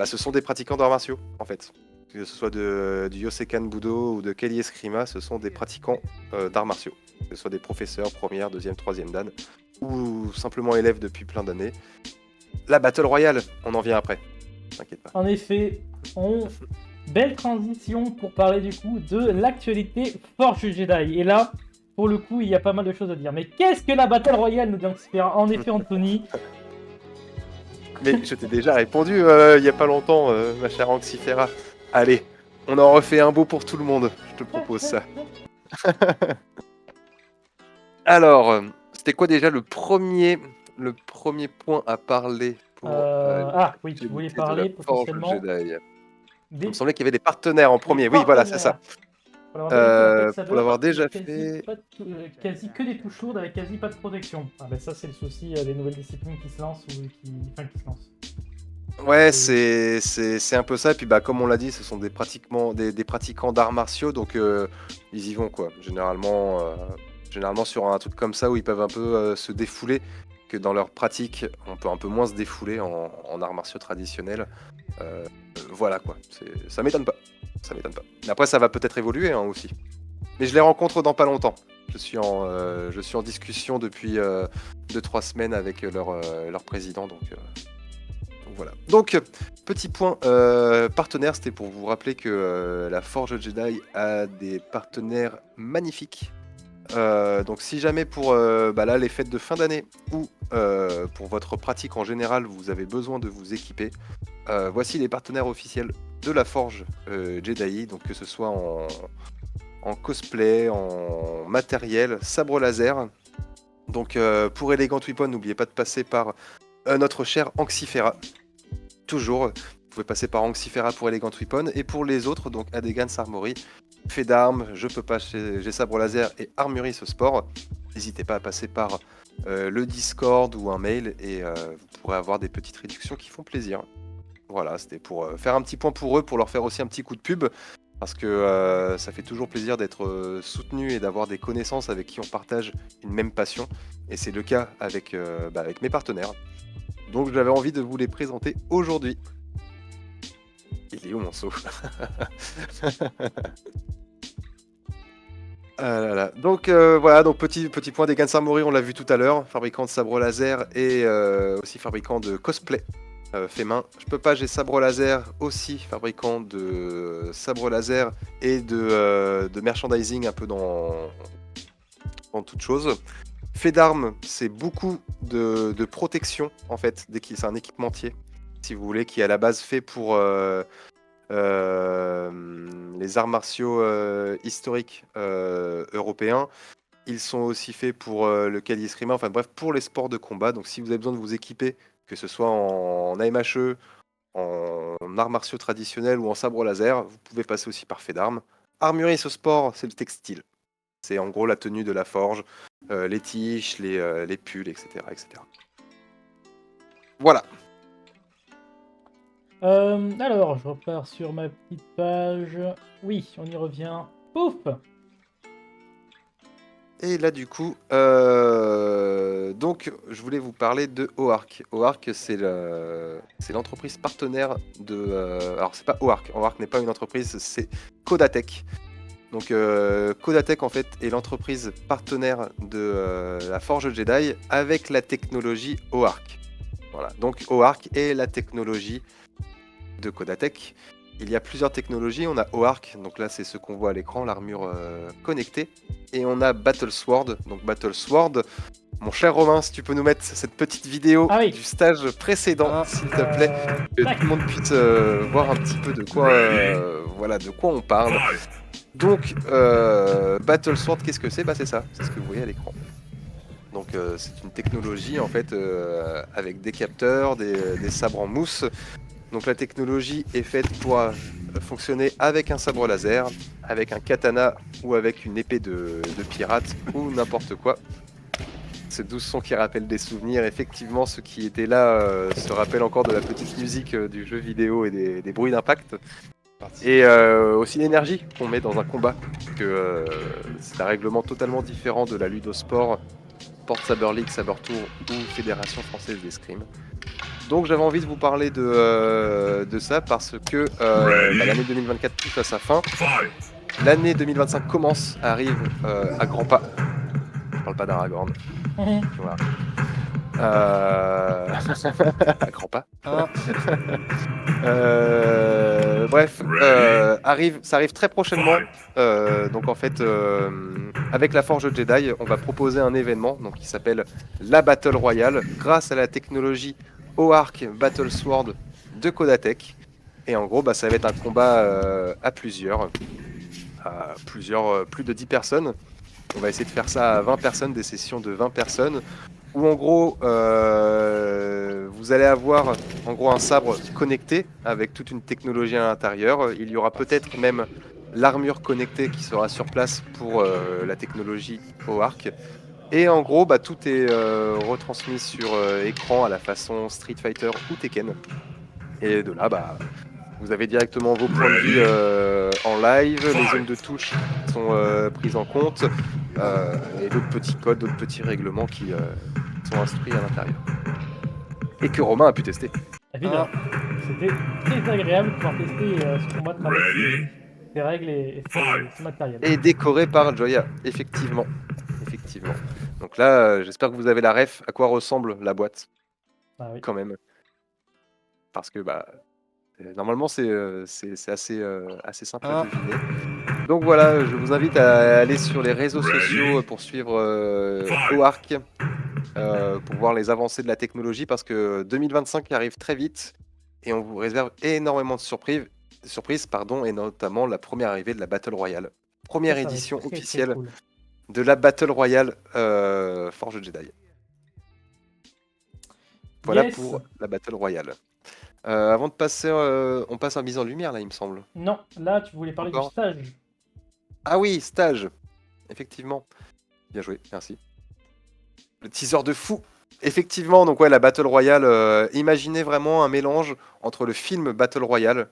Speaker 3: ce sont des pratiquants d'arts martiaux en fait. Que ce soit du Yosekan Budo ou de Kelly Eskrima, ce sont des pratiquants d'arts martiaux. Que ce soit des professeurs, première, deuxième, troisième dan, ou simplement élèves depuis plein d'années. La Battle Royale, on en vient après. T'inquiète pas.
Speaker 2: En effet, belle transition pour parler du coup de l'actualité Forge Jedi. Et là, pour le coup, il y a pas mal de choses à dire. Mais qu'est-ce que la Battle Royale, nous dit Anxifera? En effet, Anthony.
Speaker 3: Mais je t'ai déjà répondu il y a pas longtemps, ma chère Anxifera. Allez, on en refait un beau pour tout le monde. Je te propose ça. Alors, c'était quoi déjà le premier point à parler pour
Speaker 2: Oui, tu voulais
Speaker 3: l'actualité de la
Speaker 2: parler
Speaker 3: Forge
Speaker 2: potentiellement
Speaker 3: Jedi? Il me
Speaker 2: des
Speaker 3: semblait qu'il y avait des partenaires en premier. Oui, voilà, c'est ça.
Speaker 2: partenaires. Pour l'avoir déjà fait, la Fight
Speaker 3: Pour
Speaker 2: Saber,
Speaker 3: l'avoir
Speaker 2: il y a
Speaker 3: déjà
Speaker 2: quasi,
Speaker 3: fait.
Speaker 2: quasi que des touches lourdes avec quasi pas de protection. Ah ben ça, c'est le souci des nouvelles disciplines qui se lancent ou qui se lancent.
Speaker 3: Ouais, c'est un peu ça. Et puis comme on l'a dit, ce sont des pratiquants d'arts martiaux, donc ils y vont quoi. Généralement sur un truc comme ça où ils peuvent un peu se défouler, que dans leur pratique, on peut un peu moins se défouler en arts martiaux traditionnels. Voilà quoi. Ça m'étonne pas. Ça m'étonne pas. Mais après, ça va peut-être évoluer aussi. Mais je les rencontre dans pas longtemps. Je suis en discussion depuis 2-3 semaines avec leur président, donc voilà. Donc, petit point partenaire, c'était pour vous rappeler que la Forge Jedi a des partenaires magnifiques. Donc si jamais pour là, les fêtes de fin d'année ou pour votre pratique en général, vous avez besoin de vous équiper, voici les partenaires officiels de la Forge Jedi, donc que ce soit en cosplay, en matériel, sabre laser. Donc pour Elegant Weapon, n'oubliez pas de passer par notre cher Anxifera. Toujours, vous pouvez passer par Anxifera pour Elegant Weapon. Et pour les autres, donc Adegans Armory, fait d'armes, je peux pas chez sabre laser et Armuris Sport. N'hésitez pas à passer par le Discord ou un mail et vous pourrez avoir des petites réductions qui font plaisir. Voilà, c'était pour faire un petit point pour eux, pour leur faire aussi un petit coup de pub. Parce que ça fait toujours plaisir d'être soutenu et d'avoir des connaissances avec qui on partage une même passion. Et c'est le cas avec mes partenaires. Donc j'avais envie de vous les présenter aujourd'hui. Il est où mon seau? Ah là là. Donc voilà, donc petit point des Gansar Mori, on l'a vu tout à l'heure, fabricant de sabre laser et aussi fabricant de cosplay fait main. Je peux pas, j'ai sabre laser aussi, fabricant de sabre laser et de merchandising un peu dans toute chose. Fait d'armes, c'est beaucoup de protection en fait, c'est un équipementier, si vous voulez, qui est à la base fait pour les arts martiaux historiques européens. Ils sont aussi faits pour le Kali Eskrima, enfin bref, pour les sports de combat. Donc si vous avez besoin de vous équiper, que ce soit en AMHE en arts martiaux traditionnels ou en sabre laser. Vous pouvez passer aussi par fait d'armes. Armurerie ce sport, c'est le textile. C'est en gros la tenue de la forge, les tiges, les pulls, etc., etc. Voilà.
Speaker 2: Alors, je repars sur ma petite page. Oui, on y revient. Pouf!
Speaker 3: Et là, du coup, donc, je voulais vous parler de Oark. Oark, c'est l'entreprise partenaire de. Alors, c'est pas Oark. Oark n'est pas une entreprise, c'est Kodatech. Donc, Kodatech, en fait, est l'entreprise partenaire de la Forge Jedi avec la technologie Oark. Voilà. Donc, Oark est la technologie de Kodatech. Il y a plusieurs technologies. On a Oark, donc là, c'est ce qu'on voit à l'écran, l'armure connectée. Et on a Battlesword. Donc Battlesword, mon cher Romain, si tu peux nous mettre cette petite vidéo du stage précédent, s'il te plaît, que tout le monde puisse voir un petit peu de quoi on parle. Donc Battlesword, qu'est-ce que c'est ? Bah c'est ça, c'est ce que vous voyez à l'écran. Donc c'est une technologie en fait avec des capteurs, des sabres en mousse. Donc la technologie est faite pour fonctionner avec un sabre laser, avec un katana ou avec une épée de pirate ou n'importe quoi. Ce doux son qui rappelle des souvenirs. Effectivement, ceux qui étaient là se rappellent encore de la petite musique du jeu vidéo et des bruits d'impact. Et aussi l'énergie qu'on met dans un combat. Que c'est un règlement totalement différent de la Ludosport, Sport Saber League, Saber Tour ou Fédération Française d'Escrime. Donc j'avais envie de vous parler de ça parce que l'année 2024 touche à sa fin. L'année 2025 arrive à grands pas. Je parle pas d'Aragorn. Voilà. À grands pas. Bref, ça arrive très prochainement. Donc en fait, avec la Forge Jedi, on va proposer un événement donc, qui s'appelle la Battle Royale grâce à la technologie Oark Battlesword de Kodatech. Et en gros, ça va être un combat à plusieurs, plus de 10 personnes. On va essayer de faire ça à 20 personnes, des sessions de 20 personnes. Où en gros, vous allez avoir en gros un sabre connecté avec toute une technologie à l'intérieur. Il y aura peut-être même l'armure connectée qui sera sur place pour la technologie Oark. Et en gros, tout est retransmis sur écran à la façon Street Fighter ou Tekken. Et de là, vous avez directement vos points de vie en live, les zones de touche sont prises en compte, et d'autres petits codes, d'autres petits règlements qui sont instruits à l'intérieur. Et que Romain a pu tester.
Speaker 2: Évidemment. C'était très agréable de pouvoir tester ce combat de travers ces règles et ce matériel.
Speaker 3: Et décoré par Joya, effectivement. Donc là, j'espère que vous avez la ref à quoi ressemble la boîte.
Speaker 2: Ah oui.
Speaker 3: Quand même. Parce que normalement c'est assez simple à deviner. Donc voilà, je vous invite à aller sur les réseaux sociaux pour suivre Oark, pour voir les avancées de la technologie, parce que 2025 arrive très vite et on vous réserve énormément de surprises, et notamment la première arrivée de la Battle Royale. Première édition officielle très cool de la Battle Royale Forge Jedi. Voilà pour la Battle Royale. Avant de passer, on passe en mise en lumière là, il me semble.
Speaker 2: Non, là tu voulais parler du stage.
Speaker 3: Ah oui, stage. Effectivement. Bien joué, merci. Le teaser de fou. Effectivement, donc ouais, la Battle Royale. Imaginez vraiment un mélange entre le film Battle Royale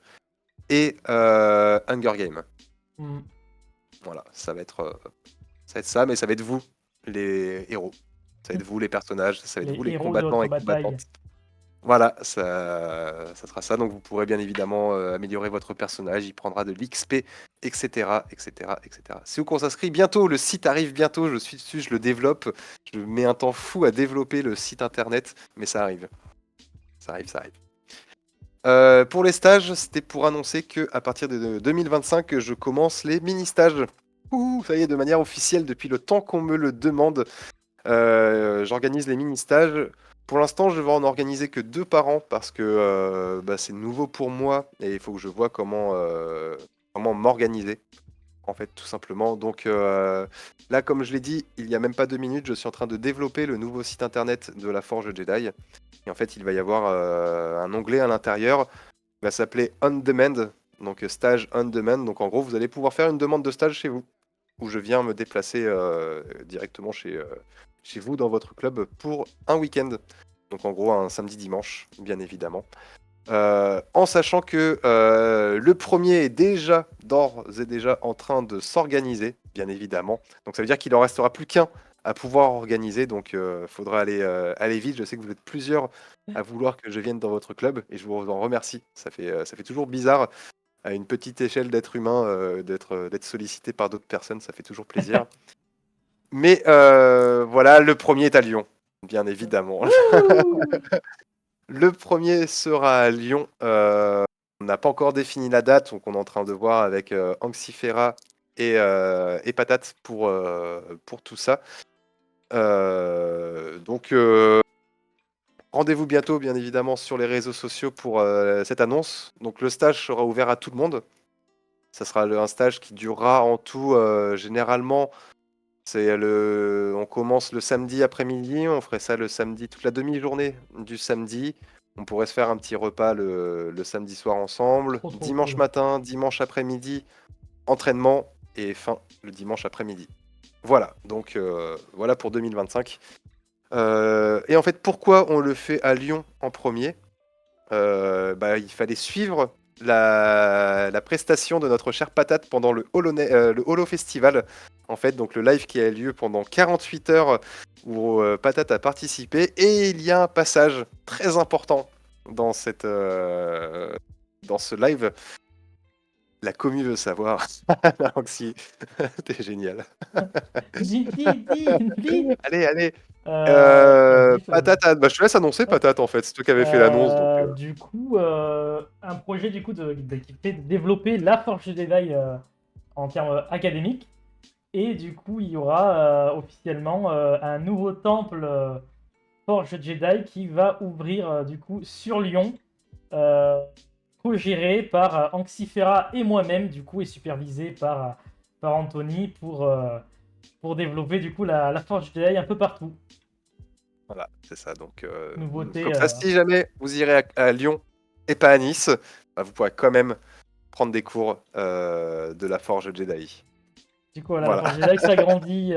Speaker 3: et Hunger Games. Voilà, ça va être ça, mais ça va être vous, les héros. Ça va être vous, les personnages. Ça va être vous, les combattants et combattantes. Voilà, ça sera ça. Donc vous pourrez bien évidemment améliorer votre personnage, il prendra de l'XP, etc. C'est où qu'on s'inscrit bientôt, le site arrive bientôt, je suis dessus, je le développe. Je mets un temps fou à développer le site internet, mais ça arrive. Ça arrive. Pour les stages, c'était pour annoncer qu'à partir de 2025, je commence les mini-stages. Ça y est, de manière officielle, depuis le temps qu'on me le demande, j'organise les mini-stages. Pour l'instant, je vais en organiser que 2 par an parce que c'est nouveau pour moi et il faut que je vois comment m'organiser, en fait, tout simplement. Donc là, comme je l'ai dit, il n'y a même pas 2 minutes, je suis en train de développer le nouveau site internet de la Forge Jedi. Et en fait, il va y avoir un onglet à l'intérieur va s'appeler On Demand, donc stage On Demand. Donc en gros, vous allez pouvoir faire une demande de stage chez vous, où je viens me déplacer directement chez vous dans votre club pour un week-end. Donc en gros, un samedi-dimanche, bien évidemment. En sachant que le premier est d'ores et déjà en train de s'organiser, bien évidemment. Donc ça veut dire qu'il en restera plus qu'un à pouvoir organiser. Donc il faudra aller vite. Je sais que vous êtes plusieurs à vouloir que je vienne dans votre club et je vous en remercie. Ça fait toujours bizarre à une petite échelle d'être humain d'être sollicité par d'autres personnes. Ça fait toujours plaisir. Mais voilà, le premier est à Lyon, bien évidemment. Le premier sera à Lyon. On n'a pas encore défini la date, donc on est en train de voir avec Anxifera et Patate pour tout ça. Donc rendez-vous bientôt, bien évidemment, sur les réseaux sociaux pour cette annonce. Donc le stage sera ouvert à tout le monde. Ça sera un stage qui durera en tout généralement. On commence le samedi après-midi, on ferait ça le samedi, toute la demi-journée du samedi. On pourrait se faire un petit repas le samedi soir ensemble.
Speaker 2: Trop
Speaker 3: Dimanche
Speaker 2: cool.
Speaker 3: matin, dimanche après-midi, entraînement et fin le dimanche après-midi. Voilà, donc voilà pour 2025. Et en fait, pourquoi on le fait à Lyon en premier? Il fallait suivre la prestation de notre chère Patate pendant le Holo Festival. En fait, donc le live qui a lieu pendant 48 heures où Patate a participé. Et il y a un passage très important dans ce live. La commu veut savoir. Anxi, t'es génial.
Speaker 2: Dis.
Speaker 3: Allez.
Speaker 2: Vas-y,
Speaker 3: Patate, je te laisse annoncer Patate en fait. C'est toi qui avais fait l'annonce. Donc,
Speaker 2: Du coup, un projet du coup qui fait développer la Forge Jedi en termes académiques. Et du coup, il y aura officiellement un nouveau temple Forge Jedi qui va ouvrir du coup sur Lyon, co-géré par Anxifera et moi-même du coup et supervisé par Anthony pour développer du coup la Forge Jedi un peu partout.
Speaker 3: Voilà, c'est ça. Donc,
Speaker 2: Nouveauté.
Speaker 3: comme ça, si jamais vous irez à Lyon et pas à Nice, vous pourrez quand même prendre des cours de la Forge Jedi.
Speaker 2: Du coup, voilà,
Speaker 3: Voilà.
Speaker 2: la Forge Jedi s'agrandit.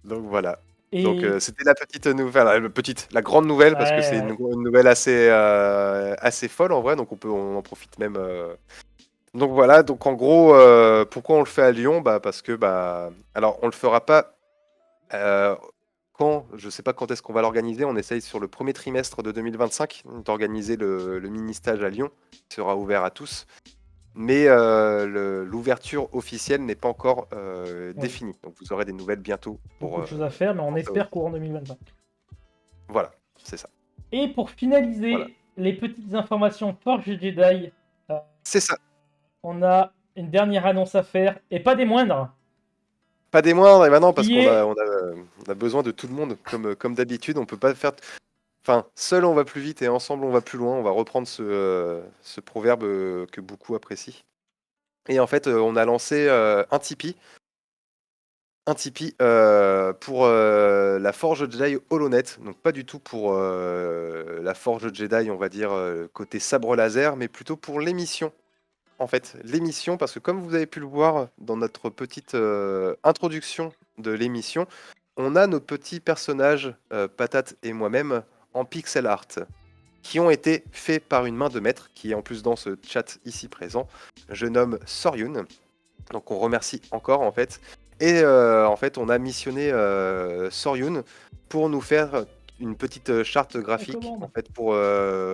Speaker 3: Donc voilà.
Speaker 2: Et
Speaker 3: Donc c'était la petite nouvelle, la grande nouvelle, parce que c'est
Speaker 2: ouais,
Speaker 3: une nouvelle assez folle en vrai, donc on en profite même. Donc voilà, donc en gros, pourquoi on le fait à Lyon? Parce que alors on le fera pas je sais pas quand est-ce qu'on va l'organiser. On essaye sur le premier trimestre de 2025 d'organiser le mini-stage à Lyon, qui sera ouvert à tous. Mais l'ouverture officielle n'est pas encore définie. Donc vous aurez des nouvelles bientôt.
Speaker 2: beaucoup de choses à faire, mais on
Speaker 3: pour ça
Speaker 2: espère
Speaker 3: aussi.
Speaker 2: courant 2025.
Speaker 3: Voilà, c'est ça.
Speaker 2: Et pour finaliser
Speaker 3: Voilà.
Speaker 2: les petites informations Forge Jedi,
Speaker 3: C'est ça.
Speaker 2: on a une dernière annonce à faire, et pas des moindres.
Speaker 3: Pas des moindres, et maintenant parce
Speaker 2: Qui
Speaker 3: qu'on
Speaker 2: est-
Speaker 3: a besoin de tout le monde, comme d'habitude. On peut pas faire. Enfin, seul on va plus vite et ensemble on va plus loin. On va reprendre ce proverbe que beaucoup apprécient. Et en fait, on a lancé un Tipeee. Un Tipeee pour la Forge Jedi HoloNet. Donc pas du tout pour la Forge Jedi, on va dire, côté sabre laser, mais plutôt pour l'émission. En fait, l'émission, parce que comme vous avez pu le voir dans notre petite introduction de l'émission, on a nos petits personnages, Patate et moi-même, en pixel art, qui ont été faits par une main de maître, qui est en plus dans ce chat ici présent. Je nomme Soryun. Donc on remercie encore en fait. Et en fait, on a missionné Soryun pour nous faire une petite charte graphique en fait pour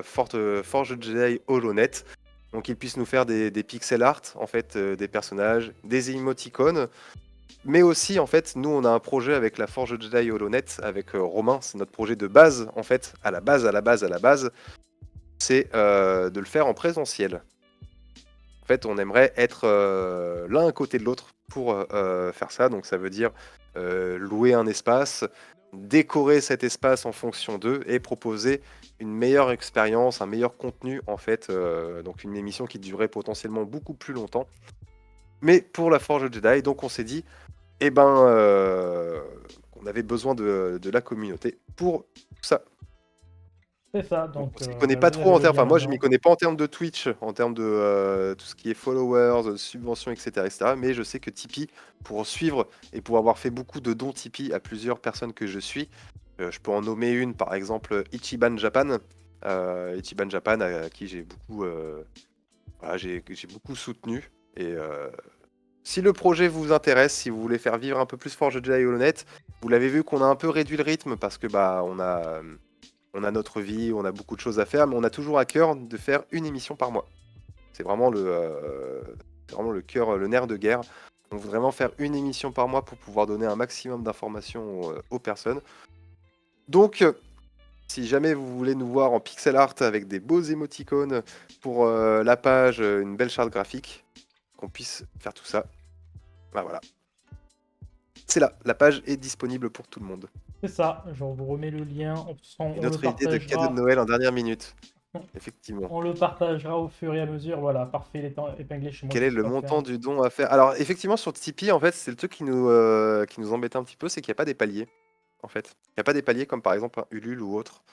Speaker 3: Forge Jedi HoloNet. Donc qu'il puisse nous faire des pixel art en fait, des personnages, des émoticônes. Mais aussi en fait, nous on a un projet avec la Forge Jedi HoloNet avec Romain, c'est notre projet de base en fait, à la base, c'est de le faire en présentiel. En fait, on aimerait être l'un à côté de l'autre pour faire ça. Donc ça veut dire louer un espace, décorer cet espace en fonction d'eux et proposer une meilleure expérience, un meilleur contenu en fait. Donc une émission qui durerait potentiellement beaucoup plus longtemps. Mais pour la Forge Jedi, donc on s'est dit, on avait besoin de la communauté pour ça.
Speaker 2: C'est ça,
Speaker 3: On
Speaker 2: donc
Speaker 3: s'y connaît
Speaker 2: bah,
Speaker 3: pas
Speaker 2: vous
Speaker 3: trop
Speaker 2: avez
Speaker 3: en
Speaker 2: le
Speaker 3: termes.
Speaker 2: lien
Speaker 3: Enfin, moi, je m'y
Speaker 2: maintenant.
Speaker 3: connais pas en termes de Twitch, en termes de tout ce qui est followers, subventions, etc. Mais je sais que Tipeee, pour suivre et pour avoir fait beaucoup de dons Tipeee à plusieurs personnes que je suis, je peux en nommer une, par exemple Ichiban Japan. Ichiban Japan, à qui j'ai beaucoup, voilà, j'ai beaucoup soutenu. Et si le projet vous intéresse, si vous voulez faire vivre un peu plus Forge Jedi et Hollow Knight, vous l'avez vu qu'on a un peu réduit le rythme parce que bah on a notre vie, on a beaucoup de choses à faire, mais on a toujours à cœur de faire une émission par mois. C'est vraiment c'est vraiment le cœur, le nerf de guerre. On veut vraiment faire une émission par mois pour pouvoir donner un maximum d'informations aux personnes. Donc, si jamais vous voulez nous voir en pixel art avec des beaux émoticônes pour la page, une belle charte graphique, qu'on puisse faire tout ça, bah voilà. C'est là, la page est disponible pour tout le monde.
Speaker 2: C'est ça, je vous remets le lien,
Speaker 3: Et
Speaker 2: on le
Speaker 3: notre idée de cadeau de
Speaker 2: partagera.
Speaker 3: Noël en dernière minute, effectivement.
Speaker 2: On le partagera au fur et à mesure. Voilà, parfait, il est épinglé chez moi.
Speaker 3: Quel est le montant du don à faire? Alors, effectivement, sur Tipeee, en fait, c'est le truc qui nous embête un petit peu, c'est qu'il n'y a pas des paliers, en fait. Il n'y a pas des paliers comme par exemple un Ulule ou autre.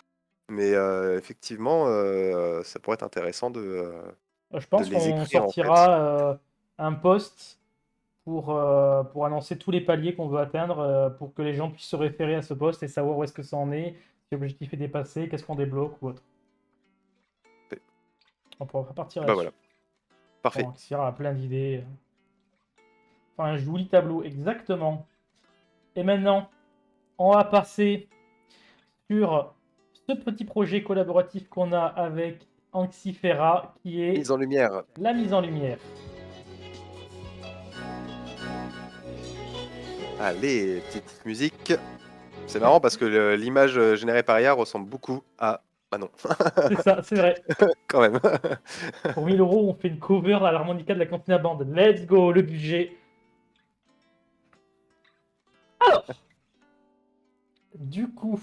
Speaker 3: Mais effectivement, ça pourrait être intéressant
Speaker 2: Je pense
Speaker 3: de les
Speaker 2: qu'on
Speaker 3: écrire, en fait.
Speaker 2: sortira un post pour annoncer tous les paliers qu'on veut atteindre pour que les gens puissent se référer à ce post et savoir où est-ce que ça en est, si l'objectif est dépassé, qu'est-ce qu'on débloque ou autre.
Speaker 3: Fait.
Speaker 2: On pourra partir
Speaker 3: Bah
Speaker 2: là-dessus.
Speaker 3: voilà. Parfait.
Speaker 2: On tirera plein d'idées. Enfin, un joli tableau, exactement. Et maintenant, on va passer sur ce petit projet collaboratif qu'on a avec Anxifera, qui est
Speaker 3: Mise en lumière.
Speaker 2: la mise en lumière.
Speaker 3: Allez, petite musique. C'est marrant parce que l'image générée par IA ressemble beaucoup à... Bah non,
Speaker 2: C'est ça, c'est vrai.
Speaker 3: quand même.
Speaker 2: Pour 1000 €, on fait une cover à l'harmonica de la Cantina Band. Let's go, le budget. Alors, du coup,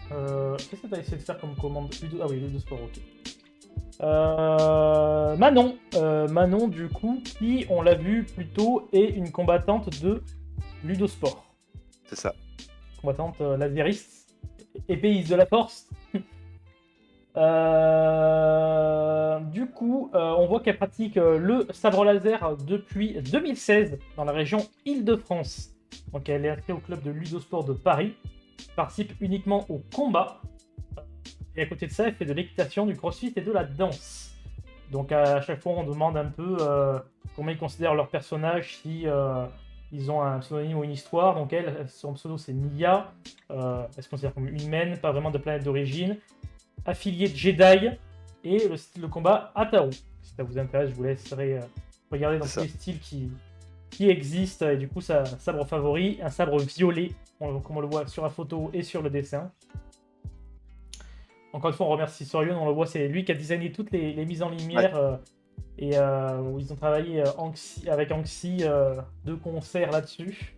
Speaker 2: qu'est-ce que tu as essayé de faire comme commande? Ah oui, Ludo Sport, ok. Manon, du coup, qui, on l'a vu plus tôt, est une combattante de Ludosport.
Speaker 3: C'est ça.
Speaker 2: Combattante laseriste, épéiste de la force. Du coup, on voit qu'elle pratique le sabre laser depuis 2016 dans la région Île-de-France. Donc elle est inscrite au club de Ludosport de Paris, participe uniquement au combat. Et à côté de ça, elle fait de l'équitation, du crossfit et de la danse. Donc à chaque fois, on demande un peu comment ils considèrent leur personnage, si ils ont un pseudonyme ou une histoire. Donc elle, son pseudo c'est Nia. Elle se considère comme humaine, pas vraiment de planète d'origine. Affiliée de Jedi et le style de combat Atao. Si ça vous intéresse, je vous laisserai regarder dans tous les styles qui existent. Et du coup, sa sabre favori, un sabre violet, comme on le voit sur la photo et sur le dessin. Encore une fois, on remercie Sorion, on le voit, c'est lui qui a designé toutes les mises en lumière et où ils ont travaillé avec Anxi de concert là-dessus.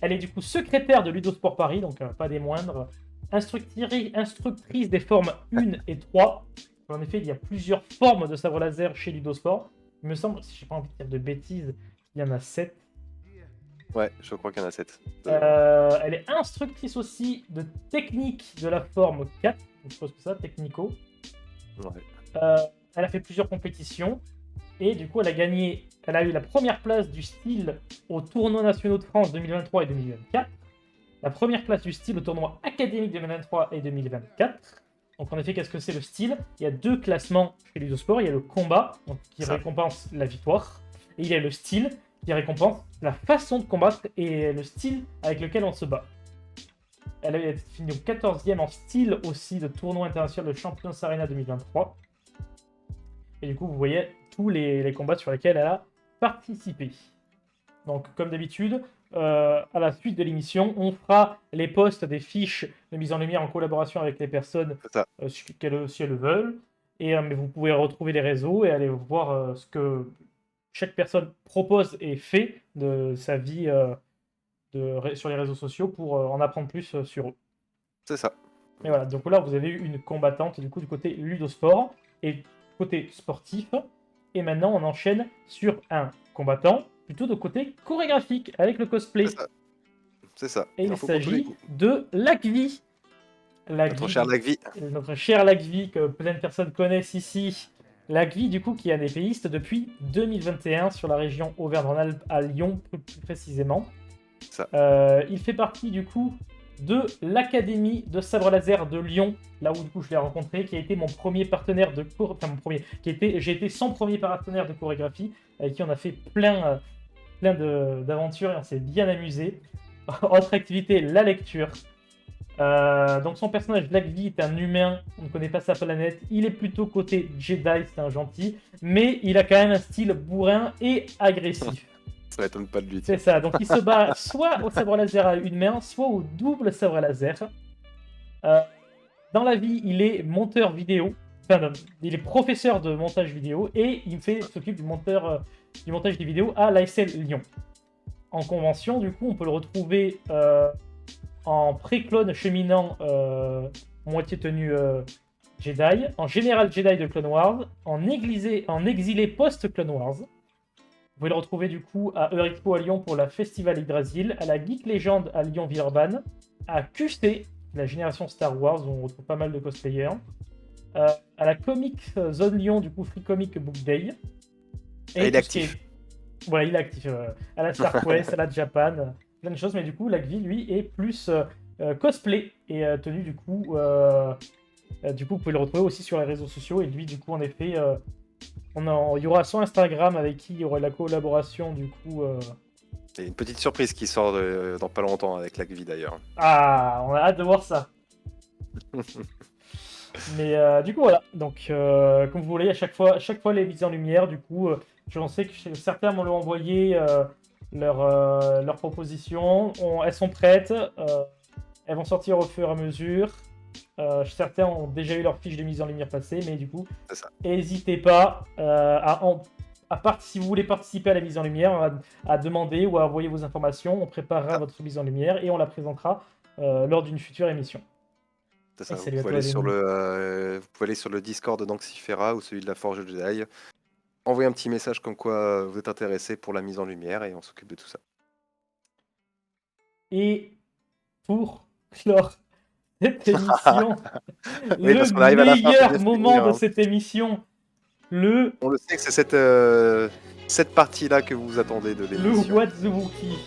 Speaker 2: Elle est du coup secrétaire de Ludosport Paris, donc pas des moindres. Instructrice des formes 1 et 3. En effet, il y a plusieurs formes de sabre laser chez Ludosport. Il me semble, si je n'ai pas envie de dire de bêtises, il y en a 7.
Speaker 3: Ouais, je crois qu'il y en a 7.
Speaker 2: Elle est instructrice aussi de technique de la forme 4. Je suppose que ça, technico.
Speaker 3: Ouais.
Speaker 2: Elle a fait plusieurs compétitions. Et du coup, elle a eu la première place du style aux tournois nationaux de France 2023 et 2024. La première place du style au tournoi académique 2023 et 2024. Donc en effet, qu'est-ce que c'est le style? Il y a deux classements chez Ludosport. Il y a le combat, donc, qui récompense la victoire. Et il y a le style, qui récompense la façon de combattre et le style avec lequel on se bat. Elle a fini au 14e en style aussi de tournoi international de Champions Arena 2023. Et du coup, vous voyez tous les combats sur lesquels elle a participé. Donc, comme d'habitude, à la suite de l'émission, on fera les posts des fiches de mise en lumière en collaboration avec les personnes si elles le veulent. Et mais vous pouvez retrouver les réseaux et aller voir ce que chaque personne propose et fait de sa vie sur les réseaux sociaux pour en apprendre plus sur eux.
Speaker 3: C'est ça.
Speaker 2: Mais voilà, donc là, vous avez eu une combattante du coup du côté ludosport et côté sportif. Et maintenant, on enchaîne sur un combattant plutôt de côté chorégraphique avec le cosplay.
Speaker 3: C'est ça.
Speaker 2: Et il s'agit de Lakvi.
Speaker 3: Notre cher Lagvi.
Speaker 2: Notre cher Lagvi, que plein de personnes connaissent ici. Lagvi, du coup, qui est un épéiste depuis 2021 sur la région Auvergne-Rhône-Alpes, à Lyon, plus précisément.
Speaker 3: Ça.
Speaker 2: Il fait partie, du coup, de l'Académie de sabre laser de Lyon, là où, du coup, je l'ai rencontré, qui a été mon premier partenaire de j'ai été son premier partenaire de chorégraphie, avec qui on a fait plein d'aventures et on s'est bien amusé. Autre activité, la lecture. Donc son personnage Lagvi est un humain, on ne connaît pas sa planète, il est plutôt côté Jedi, c'est un gentil, mais il a quand même un style bourrin et agressif.
Speaker 3: Ça m'étonne pas de lui.
Speaker 2: C'est ça, donc il se bat soit au sabre laser à une main, soit au double sabre laser. Dans la vie, il est monteur vidéo, il est professeur de montage vidéo et il s'occupe du montage des vidéos à l'ASL Lyon. En convention, du coup, on peut le retrouver en pré-clone cheminant moitié tenue Jedi, en général Jedi de Clone Wars, en exilé post-Clone Wars. Vous pouvez le retrouver du coup à Eurexpo à Lyon pour la Festival Yggdrasil, à la Geek Legend à Lyon-Villeurbanne, à QC, la génération Star Wars, où on retrouve pas mal de cosplayers, à la Comic Zone Lyon, du coup Free Comic Book Day.
Speaker 3: Et il est actif.
Speaker 2: Voilà, il est actif. À la Star Quest, à la Japan, plein de choses, mais du coup, Lagvi, lui, est plus cosplay et tenu, du coup, vous pouvez le retrouver aussi sur les réseaux sociaux, et lui, du coup, en effet, il y aura son Instagram avec qui il y aura la collaboration, du coup...
Speaker 3: Et une petite surprise qui sort dans pas longtemps avec Lagvi, d'ailleurs.
Speaker 2: Ah, on a hâte de voir ça. Mais du coup, voilà. Donc, comme vous voulez, à chaque fois les mises en lumière, du coup, j'en sais que certains m'ont envoyé leurs propositions. Elles sont prêtes. Elles vont sortir au fur et à mesure. Certains ont déjà eu leur fiche de mise en lumière passée, mais du coup, n'hésitez pas si vous voulez participer à la mise en lumière, à demander ou à envoyer vos informations. On préparera votre mise en lumière et on la présentera lors d'une future émission.
Speaker 3: Ça, vous pouvez aller sur le Discord d'Anxifera ou celui de la Forge Jedi. Envoyez un petit message comme quoi vous êtes intéressé pour la mise en lumière et on s'occupe de tout ça.
Speaker 2: Et pour clore cette émission,
Speaker 3: oui,
Speaker 2: le meilleur moment de cette émission,
Speaker 3: on le sait que c'est cette partie-là que vous attendez de l'émission.
Speaker 2: Le What the Wookie.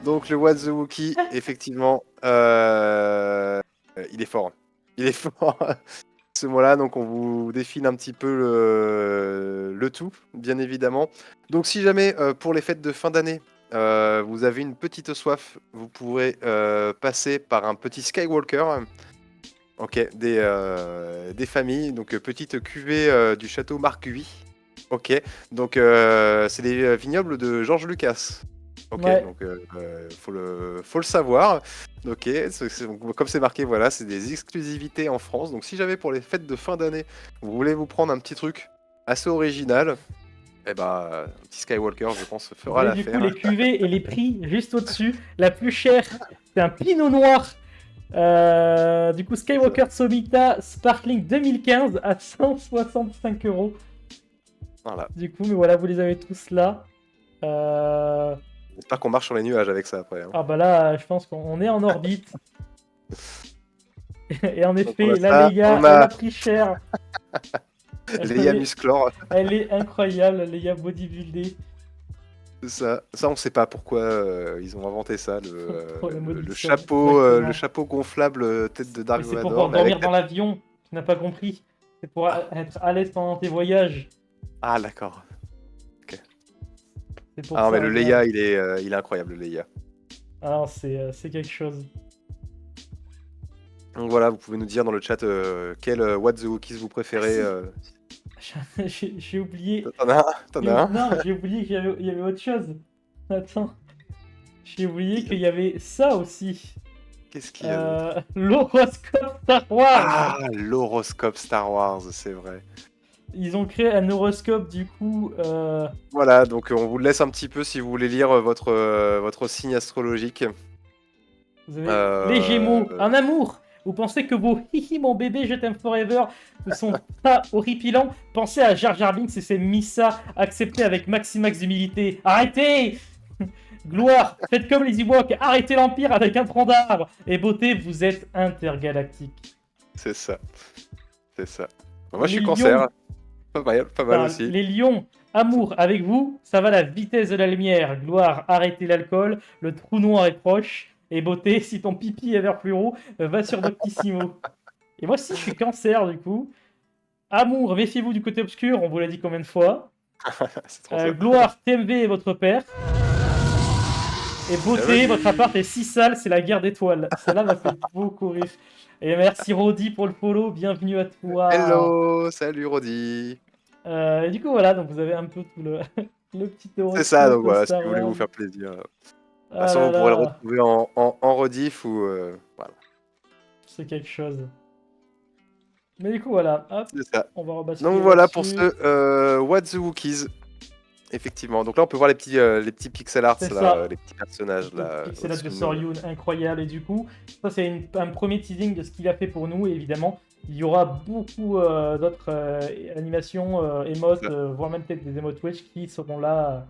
Speaker 3: Donc le What the Wookie, effectivement, il est fort. Il est fort. Ce mois-là, donc on vous défile un petit peu le tout, bien évidemment. Donc si jamais, pour les fêtes de fin d'année, vous avez une petite soif, vous pourrez passer par un petit Skywalker. Ok, des familles, donc petite cuvée du château Marc VIII. Ok, donc c'est les vignobles de George Lucas. Ok,
Speaker 2: ouais.
Speaker 3: Donc faut le savoir. Ok, comme c'est marqué, voilà, c'est des exclusivités en France. Donc si jamais pour les fêtes de fin d'année, vous voulez vous prendre un petit truc assez original, eh ben, un petit Skywalker, je pense, fera l'affaire.
Speaker 2: Du coup, les cuvées et les prix juste au-dessus. La plus chère, c'est un Pinot Noir. Du coup, Skywalker Somita Sparkling 2015 à 165 €.
Speaker 3: Voilà.
Speaker 2: Du coup, mais voilà, vous les avez tous là.
Speaker 3: J'espère qu'on marche sur les nuages avec ça après. Hein.
Speaker 2: Ah bah là, je pense qu'on est en orbite. Et en effet,
Speaker 3: donc,
Speaker 2: là, Leia, elle a pris cher.
Speaker 3: Leia Musclor.
Speaker 2: Elle est incroyable, Leia bodybuildée.
Speaker 3: Ça, on sait pas pourquoi ils ont inventé ça, le chapeau gonflable tête de Dark Vador.
Speaker 2: C'est pour dormir dans l'avion, tu n'as pas compris. C'est pour être à l'aise pendant tes voyages.
Speaker 3: Ah d'accord. Ok.
Speaker 2: Pour ça,
Speaker 3: mais le Leia, il est incroyable, le Leia.
Speaker 2: Ah, c'est quelque chose.
Speaker 3: Donc voilà, vous pouvez nous dire dans le chat quel What the Wookiees vous préférez.
Speaker 2: J'ai oublié.
Speaker 3: T'en as un?
Speaker 2: Non, j'ai oublié qu'il y avait autre chose. Attends. J'ai oublié qu'il y avait ça aussi.
Speaker 3: Qu'est-ce qu'il y a?
Speaker 2: L'horoscope Star Wars.
Speaker 3: Ah, l'horoscope Star Wars, c'est vrai.
Speaker 2: Ils ont créé un horoscope du coup.
Speaker 3: Voilà, donc on vous laisse un petit peu si vous voulez lire votre signe astrologique.
Speaker 2: Vous avez les Gémeaux, un amour. Vous pensez que vos hihi mon bébé je t'aime forever ne sont pas horripilants? Pensez à Jar Jar Binks et ses Missa acceptés avec maximax d'humilité. Arrêtez. Gloire, faites comme les Ewoks, arrêtez l'Empire avec un tronc d'arbre. Et Beauté, vous êtes intergalactique.
Speaker 3: C'est ça. C'est ça. Moi, je suis
Speaker 2: Les
Speaker 3: cancer.
Speaker 2: lions.
Speaker 3: Pas mal
Speaker 2: Enfin,
Speaker 3: aussi.
Speaker 2: les lions, amour, avec vous, ça va la vitesse de la lumière. Gloire, arrêtez l'alcool, le trou noir est proche. Et Beauté, si ton pipi est vert fluo, va sur Doctissimo. Et moi aussi, je suis cancer, du coup. Amour, méfiez-vous du côté obscur, on vous l'a dit combien de fois.
Speaker 3: C'est trop ça.
Speaker 2: Gloire, TMV est votre père. Et Beauté,
Speaker 3: vas-y.
Speaker 2: votre appart est si sale, c'est la guerre d'étoiles. Celle-là m'a fait beaucoup rire. Et merci Rodi pour le follow, bienvenue à toi.
Speaker 3: Hello, salut Rodi.
Speaker 2: Et du coup, voilà, donc vous avez un peu tout le, le petit horoscope.
Speaker 3: C'est ça, donc voilà, si
Speaker 2: Star
Speaker 3: vous voulez vous
Speaker 2: Wars.
Speaker 3: faire plaisir. De toute
Speaker 2: Ah
Speaker 3: façon,
Speaker 2: là
Speaker 3: vous pourrez le
Speaker 2: là,
Speaker 3: retrouver en rediff ou. Voilà,
Speaker 2: c'est quelque chose. Mais du coup, voilà, hop,
Speaker 3: c'est ça.
Speaker 2: on va rebasculer
Speaker 3: Donc voilà pour
Speaker 2: là-dessus.
Speaker 3: ce What the Wookiees. Effectivement. Donc là, on peut voir les petits pixel arts,
Speaker 2: C'est
Speaker 3: là,
Speaker 2: ça.
Speaker 3: les petits personnages. Là,
Speaker 2: C'est là de
Speaker 3: au-dessus de nous.
Speaker 2: Soryun, incroyable. Et du coup, ça c'est un premier teasing de ce qu'il a fait pour nous. Et évidemment, il y aura beaucoup d'autres animations, émotes, voire même peut-être des émotes Twitch qui seront là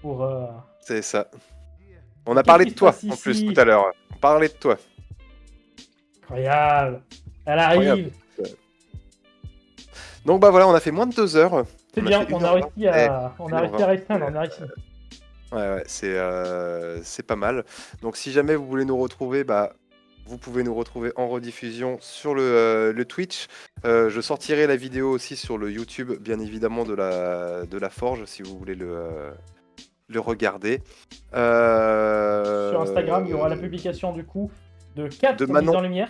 Speaker 2: pour.
Speaker 3: C'est ça. On a
Speaker 2: Qu'est-ce
Speaker 3: parlé
Speaker 2: qui
Speaker 3: de
Speaker 2: se
Speaker 3: toi
Speaker 2: passe
Speaker 3: en
Speaker 2: ici
Speaker 3: plus tout à l'heure. On parlait de toi.
Speaker 2: Incroyable. Elle arrive.
Speaker 3: Incroyable. Donc bah voilà, on a fait moins de 2 heures.
Speaker 2: C'est
Speaker 3: On a
Speaker 2: bien,
Speaker 3: fait
Speaker 2: on
Speaker 3: une
Speaker 2: a
Speaker 3: heure
Speaker 2: réussi à, on a réussi à restreindre, on a réussi.
Speaker 3: Ouais, c'est pas mal. Donc si jamais vous voulez nous retrouver, bah, vous pouvez nous retrouver en rediffusion sur le Twitch. Je sortirai la vidéo aussi sur le YouTube, bien évidemment, de la Forge, si vous voulez le regarder.
Speaker 2: Sur Instagram, il y aura la publication du coup de 4
Speaker 3: de
Speaker 2: mises
Speaker 3: Manon
Speaker 2: en lumière.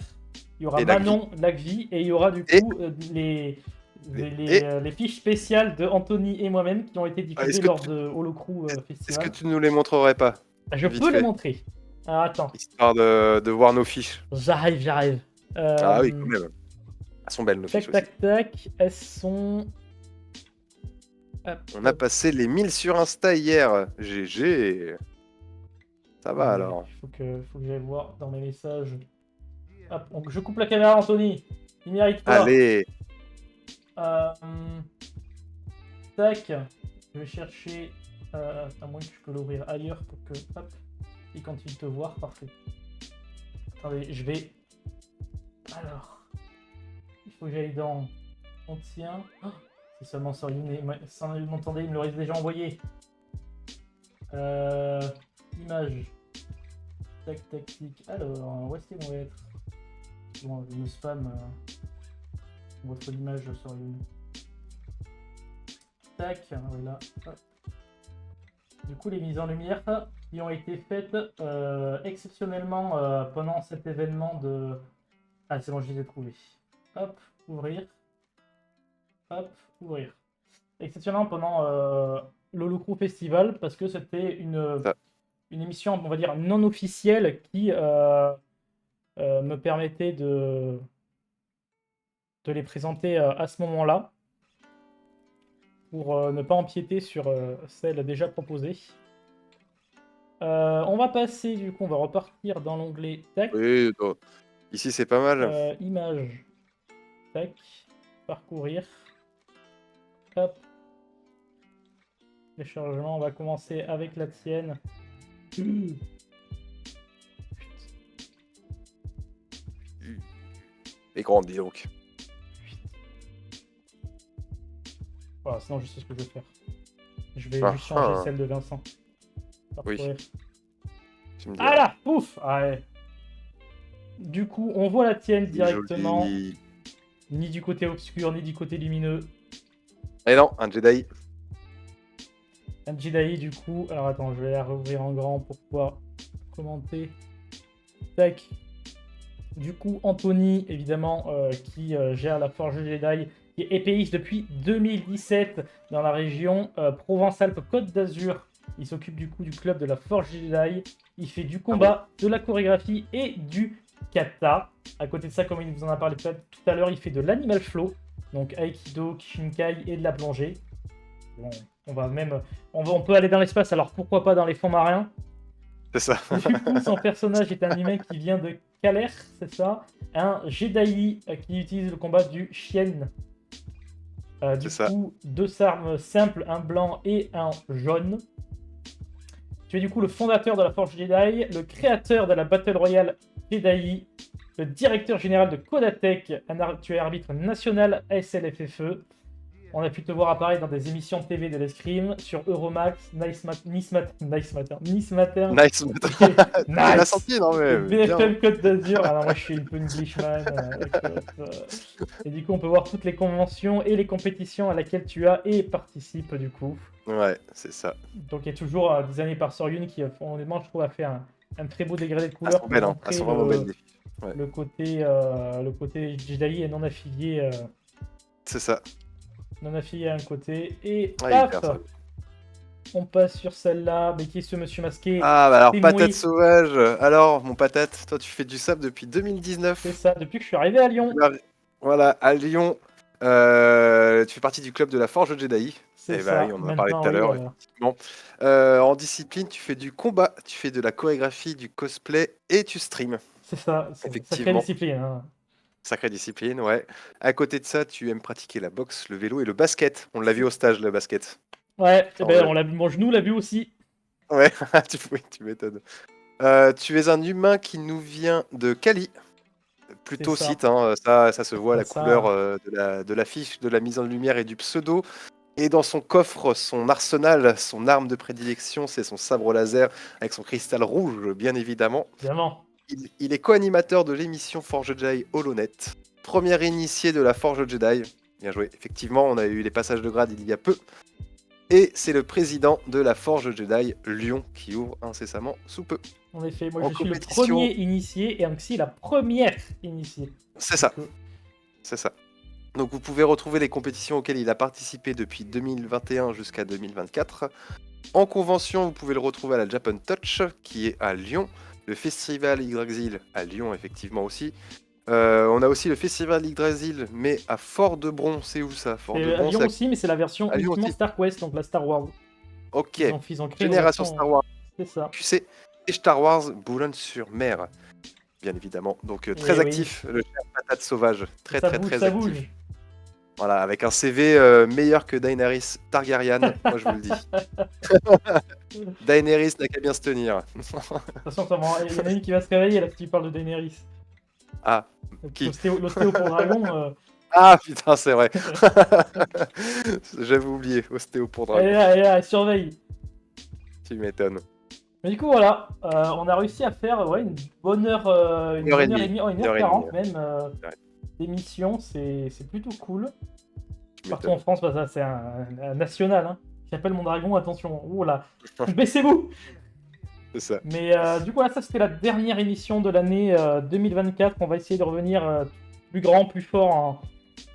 Speaker 2: Il y aura
Speaker 3: et Lagvi.
Speaker 2: Manon, Lagvi, et il y aura du
Speaker 3: Et-
Speaker 2: coup les fiches spéciales de Anthony et moi-même qui ont été diffusées
Speaker 3: est-ce que
Speaker 2: lors
Speaker 3: tu-
Speaker 2: de Holocrew
Speaker 3: Est-ce
Speaker 2: Festival.
Speaker 3: que tu nous les montrerais pas,
Speaker 2: Je
Speaker 3: vite
Speaker 2: peux les
Speaker 3: fait,
Speaker 2: montrer. Alors attends,
Speaker 3: histoire de voir nos fiches?
Speaker 2: j'arrive.
Speaker 3: Ah oui, quand même. Elles sont belles, nos
Speaker 2: Tac,
Speaker 3: fiches aussi.
Speaker 2: tac, elles sont... Hop,
Speaker 3: On a passé les 1000 sur Insta hier. GG. Ça va alors.
Speaker 2: Il faut que j'aille voir dans mes messages. Hop, donc je coupe la caméra, Anthony. Il mérite pas.
Speaker 3: Allez.
Speaker 2: Tac. Je vais chercher. À moins que je peux l'ouvrir ailleurs pour que. Hop. Il continue de te voir. Parfait. Attendez, je vais. Alors. Il faut que j'aille dans. Entretien. Oh, c'est seulement sur une. Sans m'entendez, il me l'aurait déjà envoyé. Image. Tac, tac, tic. Alors, où est-ce qu'ils vont être? Bon, je me spam votre image sur une. Tac, voilà. Hop. Du coup, les mises en lumière qui ont été faites exceptionnellement pendant cet événement de. Ah, c'est bon, je les ai trouvées. Hop, ouvrir. Hop, ouvrir. Exceptionnellement pendant l'Holocrew Festival parce que c'était une émission, on va dire, non officielle qui me permettait de les présenter à ce moment-là pour ne pas empiéter sur celle déjà proposée. On va passer, du coup, on va repartir dans l'onglet tac.
Speaker 3: Oui, donc, ici c'est pas mal.
Speaker 2: Image. Tac. Parcourir. Hop. Téléchargement, on va commencer avec la tienne.
Speaker 3: Et grande, dis donc.
Speaker 2: Voilà, sinon je sais ce que je vais faire. Je vais
Speaker 3: Ah,
Speaker 2: juste changer
Speaker 3: ah.
Speaker 2: celle de Vincent.
Speaker 3: Oui.
Speaker 2: Parcourir.
Speaker 3: Tu me dis.
Speaker 2: Ah là, pouf. Ouais. Du coup, on voit la tienne directement.
Speaker 3: Joli.
Speaker 2: Ni du côté obscur, ni du côté lumineux.
Speaker 3: Et non, un Jedi.
Speaker 2: Un Jedi, du coup. Alors attends, je vais la rouvrir en grand pour pouvoir commenter. Tac. Du coup, Anthony, évidemment, qui gère la Forge Jedi, qui est épéiste depuis 2017 dans la région Provence-Alpes-Côte d'Azur. Il s'occupe du coup du club de la Forge Jedi. Il fait du combat, de la chorégraphie et du kata. À côté de ça, comme il vous en a parlé tout à l'heure, il fait de l'animal flow, donc aikido, kishinkai et de la plongée. Bon, on peut aller dans l'espace, alors pourquoi pas dans les fonds marins.
Speaker 3: C'est ça.
Speaker 2: Du coup, son personnage est un humain qui vient de Kaler, c'est ça. Un Jedi qui utilise le combat du chien. Du
Speaker 3: C'est ça.
Speaker 2: coup, 2 armes simples, un blanc et un jaune. Tu es du coup le fondateur de la Forge Jedi, le créateur de la Battle Royale Jedi, le directeur général de Kodatech, tu es arbitre national ASLFFE. On a pu te voir apparaître dans des émissions de TV de l'escrime sur Euromax, Nice Matter.
Speaker 3: Nice.
Speaker 2: Nice.
Speaker 3: La sortie, non mais.
Speaker 2: BFM Côte d'Azur. Alors moi je suis un peu Englishman. Et du coup on peut voir toutes les conventions et les compétitions à laquelle tu as et participes du coup.
Speaker 3: Ouais, c'est ça.
Speaker 2: Donc il y a toujours designé par Soryun qui honnêtement je trouve a fait un très beau dégradé de couleurs.
Speaker 3: Elles sont vraiment belles.
Speaker 2: Ouais. Le côté Jedi et non affilié.
Speaker 3: C'est ça.
Speaker 2: Non affilié à un côté. Et
Speaker 3: paf,
Speaker 2: on passe sur celle-là. Mais qui est ce monsieur masqué?
Speaker 3: Ah bah alors Patate Sauvage. Alors mon Patate, toi tu fais du sable depuis 2019.
Speaker 2: C'est ça, depuis que je suis arrivé à Lyon.
Speaker 3: Voilà, à Lyon. Tu fais partie du club de la Forge Jedi.
Speaker 2: C'est ça.
Speaker 3: Bah, oui, on en a parlé tout à l'heure, effectivement. En discipline, tu fais du combat, tu fais de la chorégraphie, du cosplay et tu streams.
Speaker 2: C'est ça, c'est une sacrée discipline. Hein.
Speaker 3: Sacrée discipline, ouais. À côté de ça, tu aimes pratiquer la boxe, le vélo et le basket. On l'a vu au stage, le basket.
Speaker 2: Ouais, on l'a vu, mon genou l'a vu aussi.
Speaker 3: Ouais, tu m'étonnes. Tu es un humain qui nous vient de Cali. Plutôt site, hein. Ça se voit, la couleur de l'affiche, de la mise en lumière et du pseudo. Et dans son coffre, son arsenal, son arme de prédilection, c'est son sabre laser avec son cristal rouge, bien évidemment.
Speaker 2: Évidemment.
Speaker 3: Il est co-animateur de l'émission Forge Jedi HoloNet, premier initié de la Forge Jedi. Bien joué. Effectivement, on a eu les passages de grade il y a peu. Et c'est le président de la Forge Jedi Lyon qui ouvre incessamment sous peu.
Speaker 2: En effet, moi je suis le premier initié et aussi la première initiée.
Speaker 3: C'est ça. C'est ça. Donc vous pouvez retrouver les compétitions auxquelles il a participé depuis 2021 jusqu'à 2024. En convention, vous pouvez le retrouver à la Japan Touch, qui est à Lyon. Le Festival Yggdrasil à Lyon, effectivement aussi. On a aussi le Festival Yggdrasil, mais à Fort-de-Bron. C'est où ça,
Speaker 2: Fort-de-Bron, à Lyon aussi, mais c'est la version uniquement Star Quest, donc la Star Wars.
Speaker 3: Ok,
Speaker 2: ils ont créé
Speaker 3: Génération Star Wars.
Speaker 2: C'est ça.
Speaker 3: Tu sais, et Star Wars Boulogne-sur-Mer, bien évidemment. Donc très actif, le cher Patate Sauvage. Très actif.
Speaker 2: Bouge.
Speaker 3: Voilà, avec un CV meilleur que Daenerys Targaryen, moi je vous le dis. Daenerys n'a qu'à bien se tenir.
Speaker 2: De toute façon, il y en a une qui va se réveiller là, si tu parles de Daenerys.
Speaker 3: Ah, qui?
Speaker 2: L'ostéo pour dragon.
Speaker 3: Ah putain, c'est vrai. J'avais oublié, ostéo pour dragon.
Speaker 2: Elle surveille.
Speaker 3: Tu m'étonnes.
Speaker 2: Mais du coup, voilà, on a réussi à faire une bonne heure, une heure et demie, 1h40 même. D'émission, c'est plutôt cool. Partout en France, ça c'est un national hein, qui s'appelle Mon Dragon, attention, oh là, baissez-vous.
Speaker 3: C'est ça.
Speaker 2: Mais du coup, là, ça c'était la dernière émission de l'année 2024. On va essayer de revenir plus grand, plus fort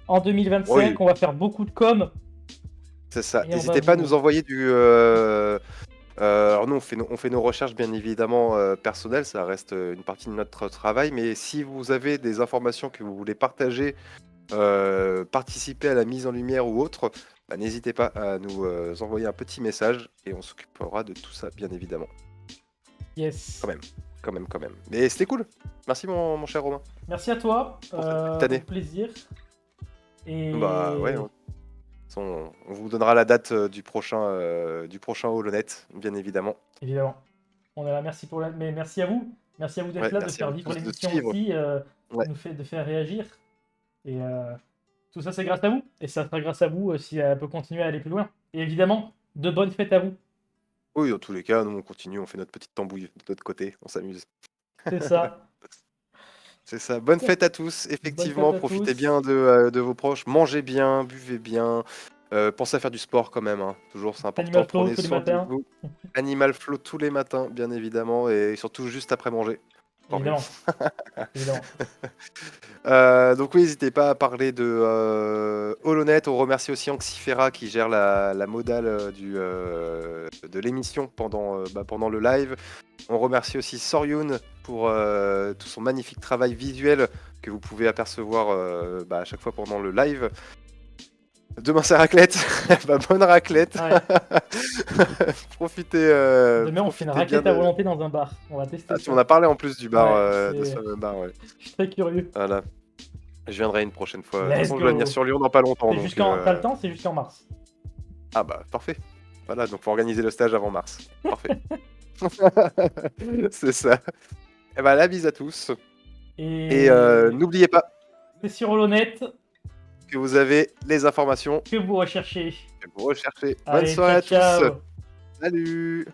Speaker 2: en 2025. Oui. On va faire beaucoup de com.
Speaker 3: C'est ça. N'hésitez pas à nous envoyer du... alors nous, on fait nos recherches bien évidemment personnelles, ça reste une partie de notre travail, mais si vous avez des informations que vous voulez partager, participer à la mise en lumière ou autre, n'hésitez pas à nous envoyer un petit message et on s'occupera de tout ça bien évidemment.
Speaker 2: Yes.
Speaker 3: Quand même. Mais c'était cool. Merci mon cher Romain.
Speaker 2: Merci à toi. Avec plaisir. Et...
Speaker 3: Bah ouais. On vous donnera la date du prochain HoloNet, bien évidemment.
Speaker 2: Évidemment. On est là, mais merci à vous. Merci à vous d'être là, de faire vivre l'émission aussi, de faire réagir. Et tout ça, c'est grâce à vous. Et ça sera grâce à vous si elle peut continuer à aller plus loin. Et évidemment, de bonnes fêtes à vous.
Speaker 3: Oui, dans tous les cas, nous on continue, on fait notre petite tambouille de l'autre côté, on s'amuse.
Speaker 2: C'est ça.
Speaker 3: C'est ça. Bonne fête à tous. Effectivement, profitez bien de vos proches. Mangez bien, buvez bien. Pensez à faire du sport quand même. Hein. Toujours, c'est important. Prenez soin de vous. Animal Flow tous les matins, bien évidemment. Et surtout juste après manger.
Speaker 2: Évidemment.
Speaker 3: Donc oui, n'hésitez pas à parler de HoloNet. On remercie aussi Anxifera qui gère la modale de l'émission pendant le live. On remercie aussi Soryun pour tout son magnifique travail visuel que vous pouvez apercevoir à chaque fois pendant le live. Demain c'est raclette, bonne raclette. Ouais. Profitez.
Speaker 2: Demain on fait une raclette à volonté dans un bar. On va tester.
Speaker 3: On a parlé en plus du bar, de ce fameux bar. Ouais.
Speaker 2: Je suis très curieux.
Speaker 3: Voilà. Je viendrai une prochaine fois. De toute façon, je vais venir sur Lyon dans pas longtemps.
Speaker 2: T'as le temps, c'est jusqu'en mars.
Speaker 3: Ah bah parfait. Voilà, donc faut organiser le stage avant mars. Parfait. C'est ça. Et bah, la bise à tous.
Speaker 2: Et,
Speaker 3: N'oubliez pas
Speaker 2: c'est sur HoloNet
Speaker 3: que vous avez les informations
Speaker 2: que vous recherchez.
Speaker 3: que vous recherchez. Bonne
Speaker 2: Allez,
Speaker 3: soirée
Speaker 2: ciao,
Speaker 3: à tous.
Speaker 2: ciao.
Speaker 3: Salut.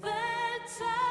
Speaker 1: The time